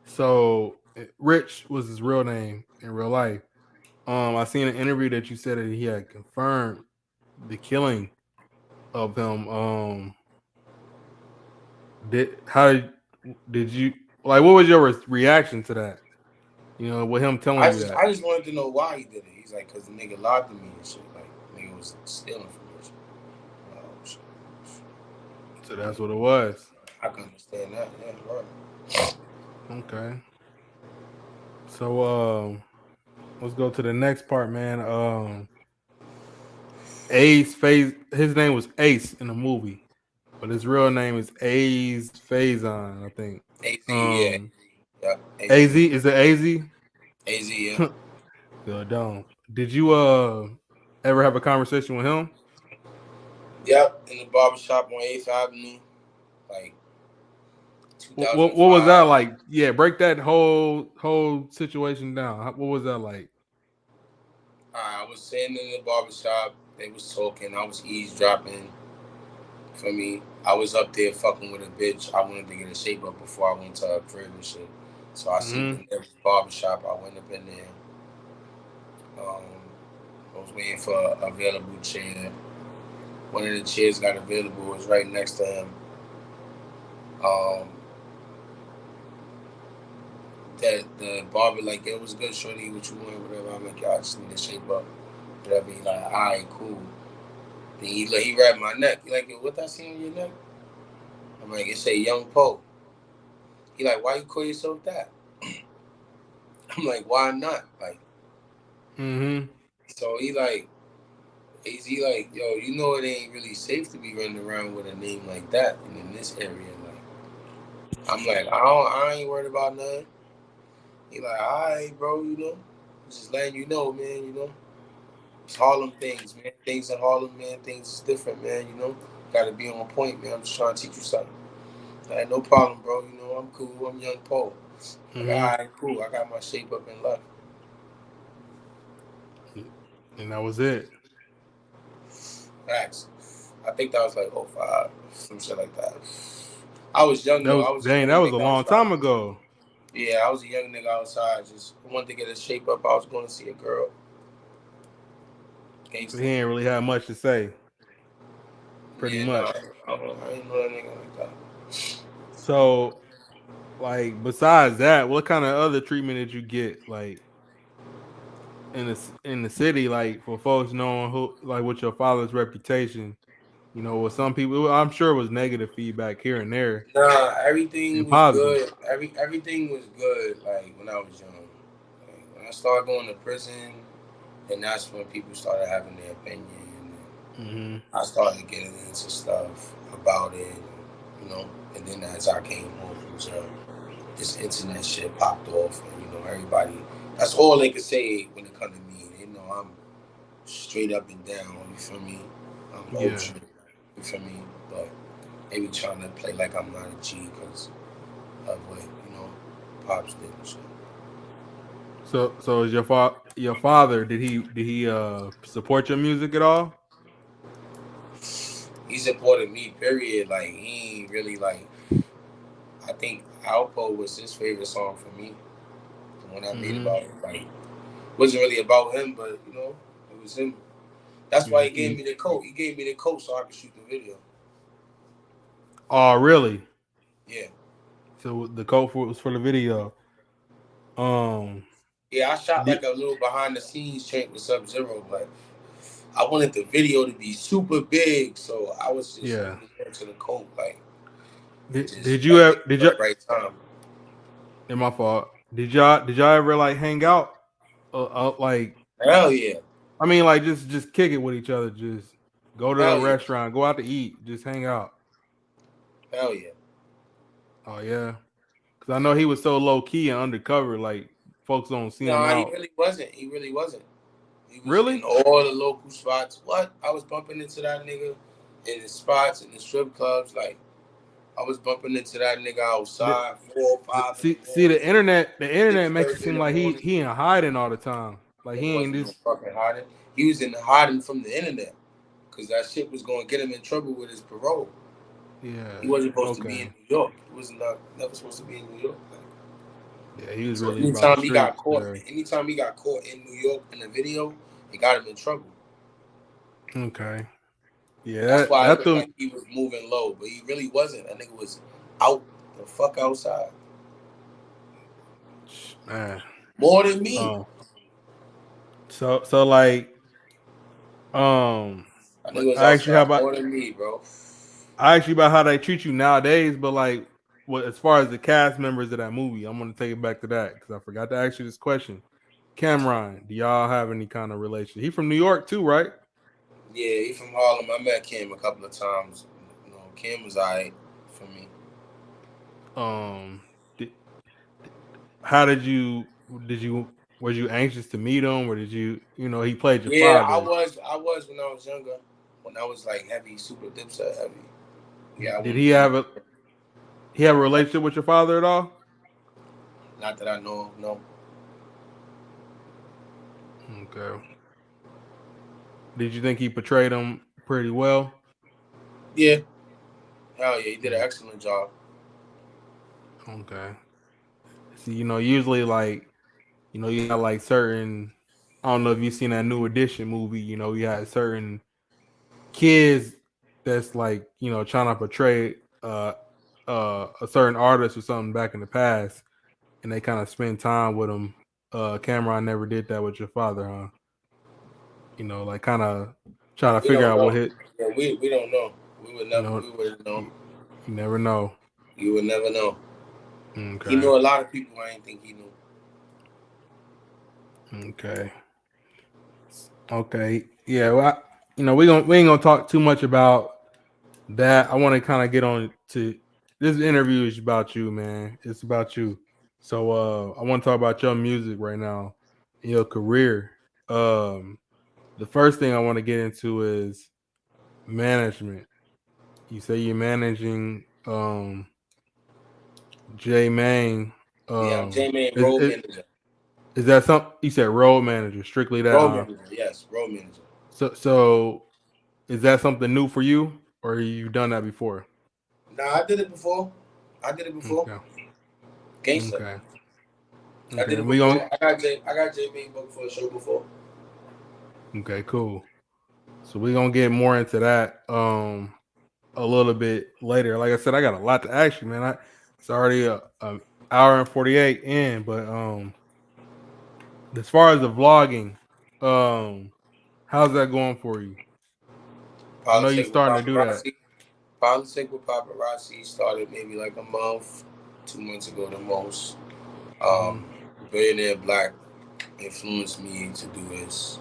So Rich was his real name in real life. I seen an interview that you said that he had confirmed the killing of him. Did you like? What was your reaction to that? You know, with him telling
I
you
just
that.
I just wanted to know why he did it. He's like, cause the nigga lied to me and shit. Like, nigga was stealing from me. Oh, shit.
So that's what it was.
I can understand that. Yeah, right.
Okay. So let's go to the next part, man. Ace Phase. His name was Ace in the movie, but his real name is Ace Faison, I think.
AZ, yeah.
Um,
Yeah, AZ.
Az is it Az?
AZ, yeah.
Good don't. Did you ever have a conversation with him?
Yep, in the barbershop on 8th Avenue, like
What was that
2005.
like? Yeah, break that whole situation down. What was that like?
I was sitting in the barbershop. They was talking. I was eavesdropping. For me, I was up there fucking with a bitch. I wanted to get a shape up before I went to her crib and shit. So I seen
Hmm.
the nearest barbershop. I went up in there. Um, I was waiting for an available chair. One of the chairs got available. It was right next to him. Um, that the barber like, it was good, shorty. What you want, whatever. I'm like, yo, I just need to shape up, whatever. He like, all right, cool. Then he wrapped my neck. He like, yo, what that see on your neck? I'm like, it say Young Poe. He like, why you call yourself that? I'm like, why not? Like,
Hmm.
so he like, yo, you know it ain't really safe to be running around with a name like that and in this area. Like, I'm like, I ain't worried about nothing. He like, all right, bro, you know, just letting you know, man, you know. It's Harlem things, man. Things in Harlem, man. Things is different, man. You know, gotta be on point, man. I'm just trying to teach you something. Like, no problem, bro. You know, I'm cool. I'm Young Poe. Like, all
Hmm.
right, cool. I got my shape up and left.
And that was it.
Facts. I think that was like '05, some shit like that. I was young
That
though.
was
I was a
dang.
young
That was a
nigga
long
outside.
time ago.
Yeah, I was a young nigga outside. Just wanted to get a shape up. I was going to see a girl.
So he
Gangster.
ain't really had much to say, pretty
Yeah, nah.
much.
I ain't know that nigga like that.
So, like, besides that, what kind of other treatment did you get, like, in the city, like, for folks knowing who, like, with your father's reputation? You know, with some people, I'm sure it was negative feedback here and there,
Nah, everything
and
was
positive.
good. Everything was good. Like when I was young. Like, when I started going to prison, and that's when people started having their opinion.
Hmm.
I started getting into stuff about it, you know. And then as I came home from jail, this internet shit popped off, and you know everybody. That's all they could say when it comes to me. You know I'm straight up and down. You feel me? I'm
Yeah.
ultra. You feel me? But they be trying to play like I'm not a G because of what you know pops did and shit.
So is your father? Did he support your music at all?
He supported me. Period. Like he ain't really like. I think Alpo was his favorite song for me. The one I made
Mm-hmm.
about it. Like, wasn't really about him, but you know, it was him. That's why
Yeah.
he gave me the coat. He gave me the coat so I could shoot the video.
Oh, really?
Yeah.
So the code for was for the video. Um,
Yeah, I shot
did,
like a little behind the scenes check with Sub Zero, but I wanted the video to be super big, so I was just
yeah.
holding on to the coat, like, and
Did
just
you
like
ever?
waiting
Did
for
you?
the right time.
In my fault. Did y'all ever like hang out? Like
Hell yeah.
I mean, like just kick it with each other. Just go to a
Hell yeah.
restaurant, go out to eat, just hang out.
Hell yeah.
Oh yeah, because I know he was so low key and undercover. Like folks don't see him
Nah, he
out.
really wasn't. He really wasn't. He was in
Really?
all the local spots. What? I was bumping into that nigga in the spots, in the strip clubs. Like, I was bumping into that nigga
The,
outside 4 or 5 in the
see
morning,
the internet makes it
6:30 in
seem
the
like he
morning.
he in hiding all the time. Like
It
he ain't
wasn't no
just
fucking hiding. He was in hiding from the internet because that shit was going to get him in trouble with his parole. He
yeah.
wasn't supposed to be in
Okay.
New York. He was not never supposed to be in New York. Like,
Yeah, he was
so
really about the streets there.
anytime he got caught in New York in a video, it got him in trouble.
Okay. Yeah,
That's why it
that
looked
them
like he was moving low, but he really wasn't. That nigga was out the fuck outside.
man.
More than me.
Um. So like
That
like
nigga was
I asked you how
outside
about
more than me, bro.
I asked you about how they treat you nowadays, but like what as far as the cast members of that movie, I'm gonna take it back to that because I forgot to ask you this question. Cameron, do y'all have any kind of relation? He from New York too, right?
Yeah, he from Harlem. I met Kim a couple of times. You know, Kim was alright for me.
Um, did, how did you was you anxious to meet him, or did he played your
Yeah,
father?
I was when I was younger. When I was like heavy, super dipset heavy. Yeah, I
Did
wanted to meet him.
he have a relationship with your father at all?
Not that I know of, no.
Okay. Did you think he portrayed him pretty well?
Yeah, hell yeah, he did an
Mm,
excellent job.
okay. See, usually like you got like certain. I don't know if you've seen that New Edition movie. You had certain kids that's like trying to portray a certain artist or something back in the past, and they kind of spend time with them. Cameron never did that with your father, huh? Like kind of trying to
We
figure
don't
out what
know.
hit.
Yeah, we don't know.
You know,
We wouldn't know.
you, you never know.
You would never know. He
Okay,
knew a lot of people I didn't think he knew.
okay, okay. Yeah, well, we ain't gonna talk too much about that. I want to kind of get on to this interview is about you, man. It's about you. So I want to talk about your music right now, your career. Um the first thing I want to get into is management. You say you're managing J Main.
Yeah, I'm J-Man
Is
road
it
manager.
is that something you said road manager, strictly that,
Road
huh?
manager, yes, road manager.
So is that something new for you or you done that before?
Nah, I did it before. I did it before.
Okay.
Gangster.
Okay.
I
Okay.
did it
And we going
before. I got J-Man booked for a show before.
okay, cool. So we're gonna get more into that a little bit later. Like I said, I got a lot to ask you, man. It's already a hour and 48 in, but as far as the vlogging, um how's that going for you? I know you
Politic with
starting to do that.
paparazzi. Politic with paparazzi started maybe like a month, 2 months ago the most.
Hmm.
Um, Billionaire Black influenced me to do this.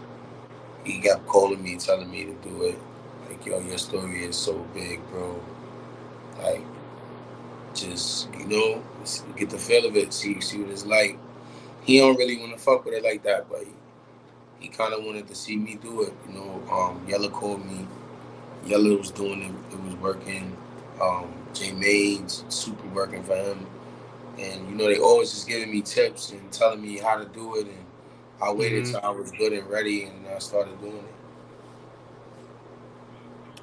He kept calling me, telling me to do it. Like, yo, your story is so big, bro. Like, just, get the feel of it, see what it's like. He don't really want to fuck with it like that, but he kind of wanted to see me do it. Yella called me. Yella was doing it. It was working. J Made's super working for him. And, they always just giving me tips and telling me how to do it. And I waited
Hmm.
till I was good and ready, and I started doing it.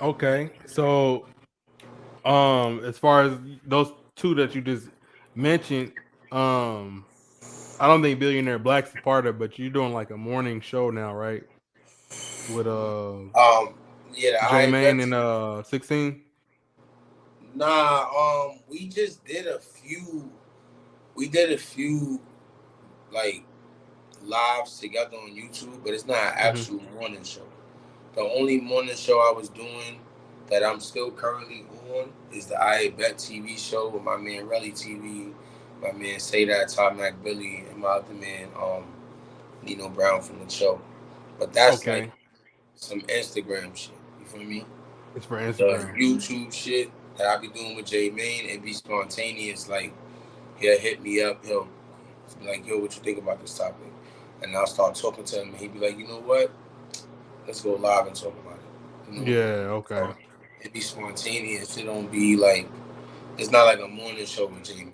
Okay. So as far as those two that you just mentioned, um, I don't think Billionaire Black's a part of it, but you're doing like a morning show now, right? With
Um, yeah, the
J
I
Main
bet
and 16.
nah, we just did a few. We did a few like lives together on YouTube, but it's not an
Mm-hmm.
actual morning show. The only morning show I was doing that I'm still currently on is the I Bet TV show with my man Relly TV, my man Say That Tom Billy, and my other man Nino Brown from the show. But that's like
Okay,
some Instagram shit. You feel me?
it's for
The
Instagram.
YouTube shit that I be doing with J Main, it be spontaneous. Like he'll hit me up, he'll be like, "Yo, what you think about this topic?" And I'll start talking to him, and he'd be like, "You know what? Let's go live and talk about it." You know,
Yeah. Okay.
so it be spontaneous. It don't be like it's not like a morning show with J Main.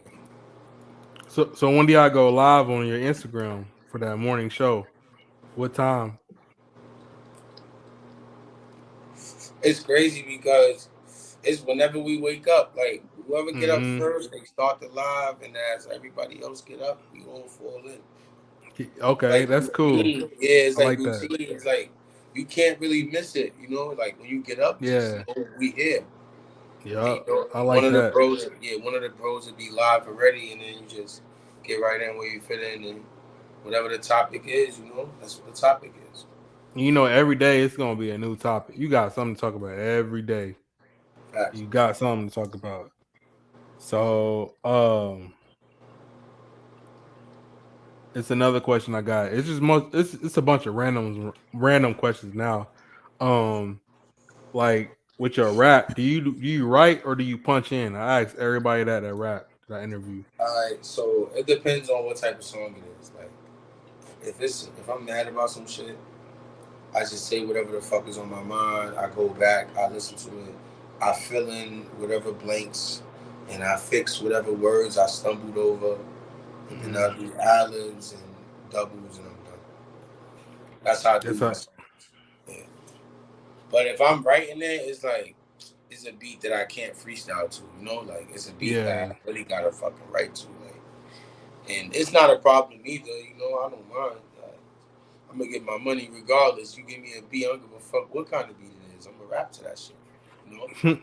So when do y'all go live on your Instagram for that morning show? What time?
It's crazy because it's whenever we wake up. Like whoever get up
Mm-hmm.
first, they start the live, and as everybody else get up, we all fall in.
Okay,
Like
that's cool.
yeah, it's
I
like
like that.
routine. It's like you can't really miss it. You know, like when you get up, just
Yeah.
know we here. And
Yeah.
you know,
I like that.
one of the bros would be live already, and then you just get right in where you fit in, and whatever the topic is, you know, that's what the topic is.
You know, every day it's gonna be a new topic. You got something to talk about every day.
Facts.
You got something to talk about. So, it's another question I got. It's just most. It's a bunch of random questions now. Um, like with your rap, do you write or do you punch in? I ask everybody that rap that I interview.
All right, so it depends on what type of song it is. Like if I'm mad about some shit, I just say whatever the fuck is on my mind. I go back, I listen to it, I fill in whatever blanks, and I fix whatever words I stumbled over, and then
Mm-hmm.
I do ad-libs and doubles, and I'm done. That's how I do
That's
my
how.
songs. Yeah. But if I'm writing it, it's like it's a beat that I can't freestyle to. You know, like it's a beat that
Yeah.
I really gotta fucking write to. Like, and it's not a problem either. You know, I don't mind. I'm gonna get my money regardless. You give me a beat, I don't give a fuck what kind of beat it is. I'm gonna rap to that shit. You know?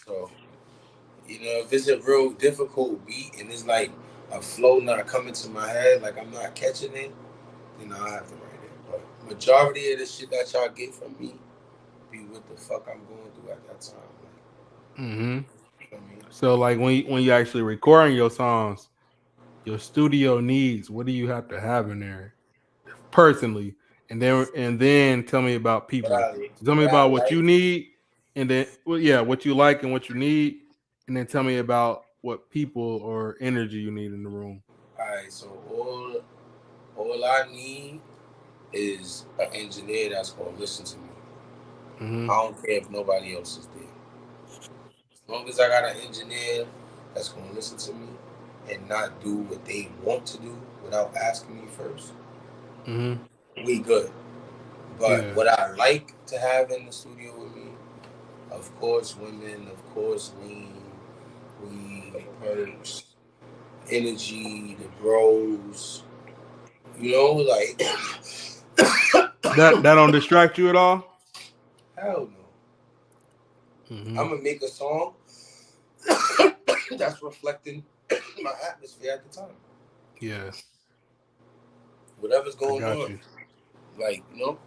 So, you know, if it's a real difficult beat and it's like a flow not coming to my head, like I'm not catching it, then I have to write it. But majority of the shit that y'all get from me be what the fuck I'm going through at that time.
Mm-hmm.
Like, you know what I mean?
So like when you actually recording your songs, your studio needs, what do you have to have in there personally? And then tell me about
What
people.
I
So tell me
what I
about what
like,
you need, and then well, yeah, what you like and what you need, and then tell me about what people or energy you need in the room.
alright, so all I need is an engineer that's gonna listen to me.
Mm-hmm.
I don't care if nobody else is there. As long as I got an engineer that's gonna listen to me and not do what they want to do without asking me first,
Mm-hmm.
we good. But
Yeah.
what I like to have in the studio with me, of course, women, of course, lean, weed, perks, energy, the bros, you know, like
That don't distract you at all.
hell no.
Mm-hmm.
I'm gonna make a song that's reflecting my atmosphere at the time.
Yeah,
Whatever's
I
going
got
on.
you.
Like, you know,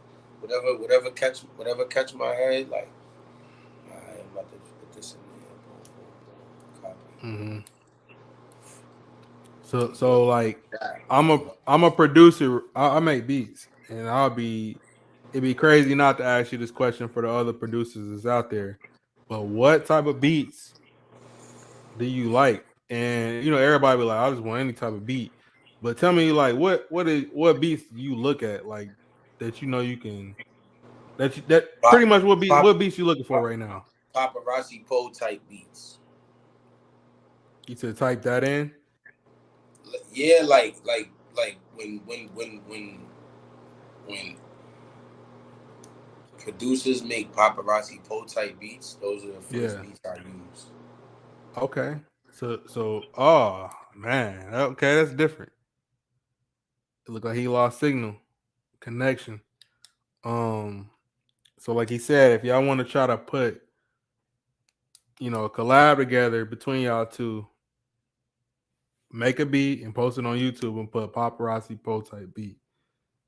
whatever catch my head, like, I'm about to put this in there. Boom, boom, boom. Copy.
Mm-hmm. So
We go
so like
back.
I'm a
You know?
I'm a producer. I make beats, and it'd be crazy not to ask you this question for the other producers that's out there. But what type of beats do you like? And everybody be like, I just want any type of beat. But tell me, like, what beats do you look at, like that you can that pretty
Pop,
much
pop,
what beats you looking for
pop,
right now?
Paparazzi Po type beats.
You said type that in.
Yeah, like when producers make paparazzi Po type beats, those are the first
Yeah.
beats I use.
Okay. So Man, okay, that's different. It looked like he lost signal connection. Um, so like he said, if y'all want to try to put, a collab together between y'all two, make a beat and post it on YouTube and put Popperazzi Po type beat.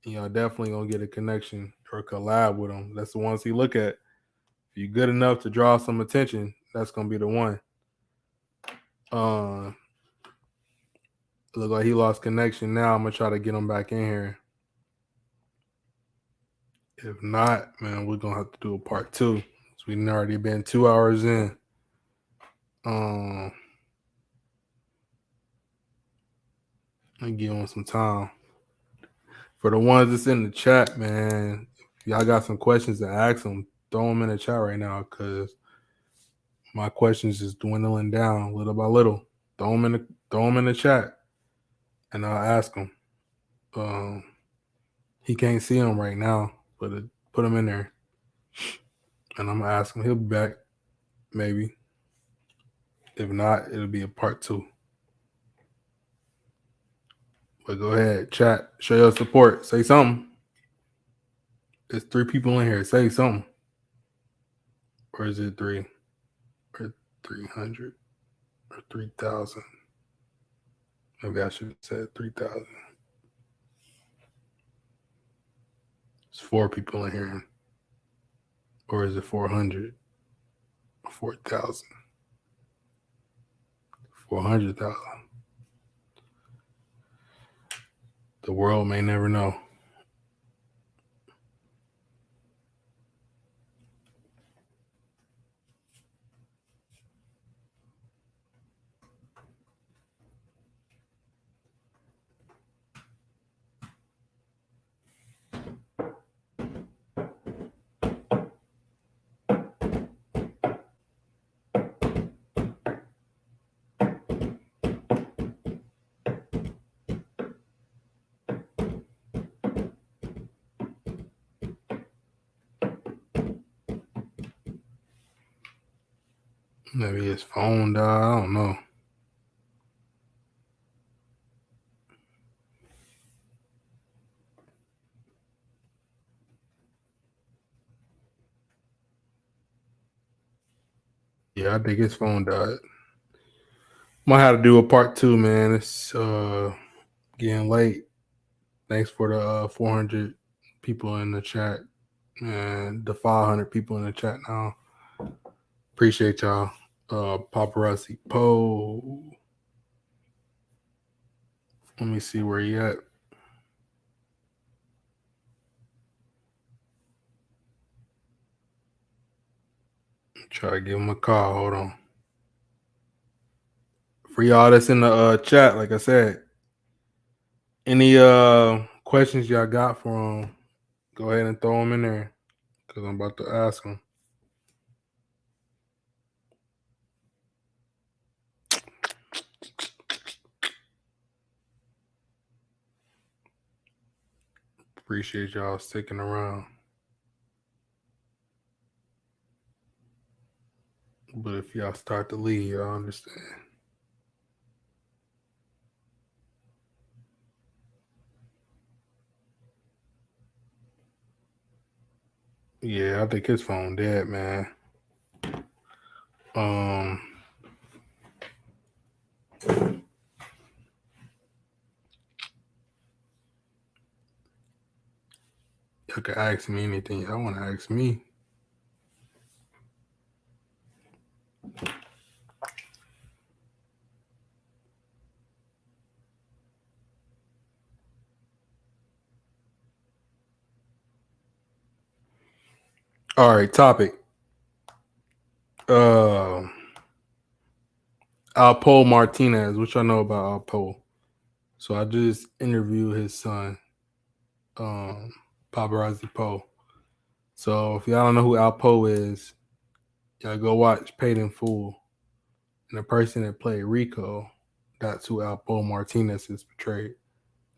And y'all definitely gonna get a connection or a collab with him. That's the ones he look at. If you're good enough to draw some attention, that's gonna be the one. Uh, look like he lost connection now. I'm gonna try to get him back in here. If not, man, we're gonna have to do a part 2. So we've already been 2 hours in. And give him some time. For the ones that's in the chat, man, if y'all got some questions to ask them, throw them in the chat right now, because my questions is dwindling down little by little. Throw them in the chat, and I'll ask him. He can't see them right now, but put them in there, and I'm gonna ask him. He'll be back, maybe. If not, it'll be a part 2. But go ahead, chat. Show your support. Say something. There's 3 people in here. Say something. Or is it 3? Or 300? Or 3,000? Maybe I should have said 3,000. It's 4 people in here. Or is it 400? 4,000? 400,000. The world may never know. Maybe his phone died. I don't know. Yeah, I think his phone died. Might have to do a part 2, man. It's getting late. Thanks for the 400 people in the chat and the 500 people in the chat now. Appreciate y'all. Popperazzi Po. Let me see where he at. Try to give him a call. Hold on. For y'all that's in the chat, like I said, any questions y'all got for him, go ahead and throw them in there, because I'm about to ask him. Appreciate y'all sticking around. But if y'all start to leave, I understand. Yeah, I think his phone dead, man. You can ask me anything y'all want to ask me. All right, topic. Alpo Martinez, which I know about Alpo. So I just interviewed his son, Popperazzi Po. So if y'all don't know who Alpo is, y'all go watch Paid in Full. And the person that played Rico, that's who Alpo Martinez is portrayed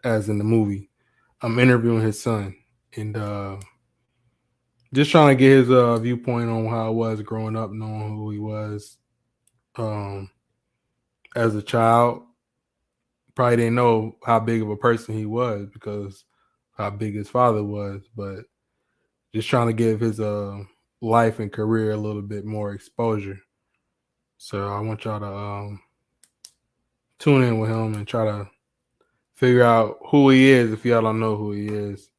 as in the movie. I'm interviewing his son and just trying to get his viewpoint on how it was growing up, knowing who he was as a child, probably didn't know how big of a person he was because how big his father was, but just trying to give his life and career a little bit more exposure. So I want y'all to tune in with him and try to figure out who he is. If y'all don't know who he is,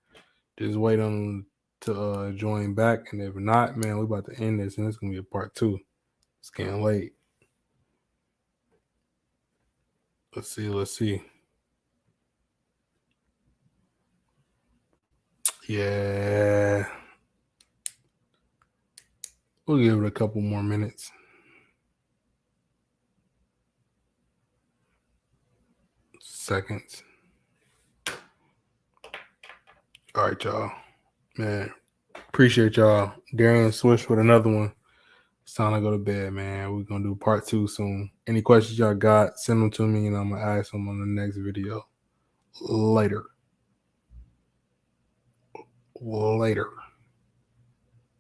just wait on him to join back. And if not, man, we're about to end this, and it's gonna be a part 2. It's getting late. Let's see. Yeah. We'll give it a couple more minutes. Seconds. All right, y'all. Man, appreciate y'all. DarienSwish with another one. It's time to go to bed, man. We're going to do part 2 soon. Any questions y'all got, send them to me, and I'm going to ask them on the next video. Later.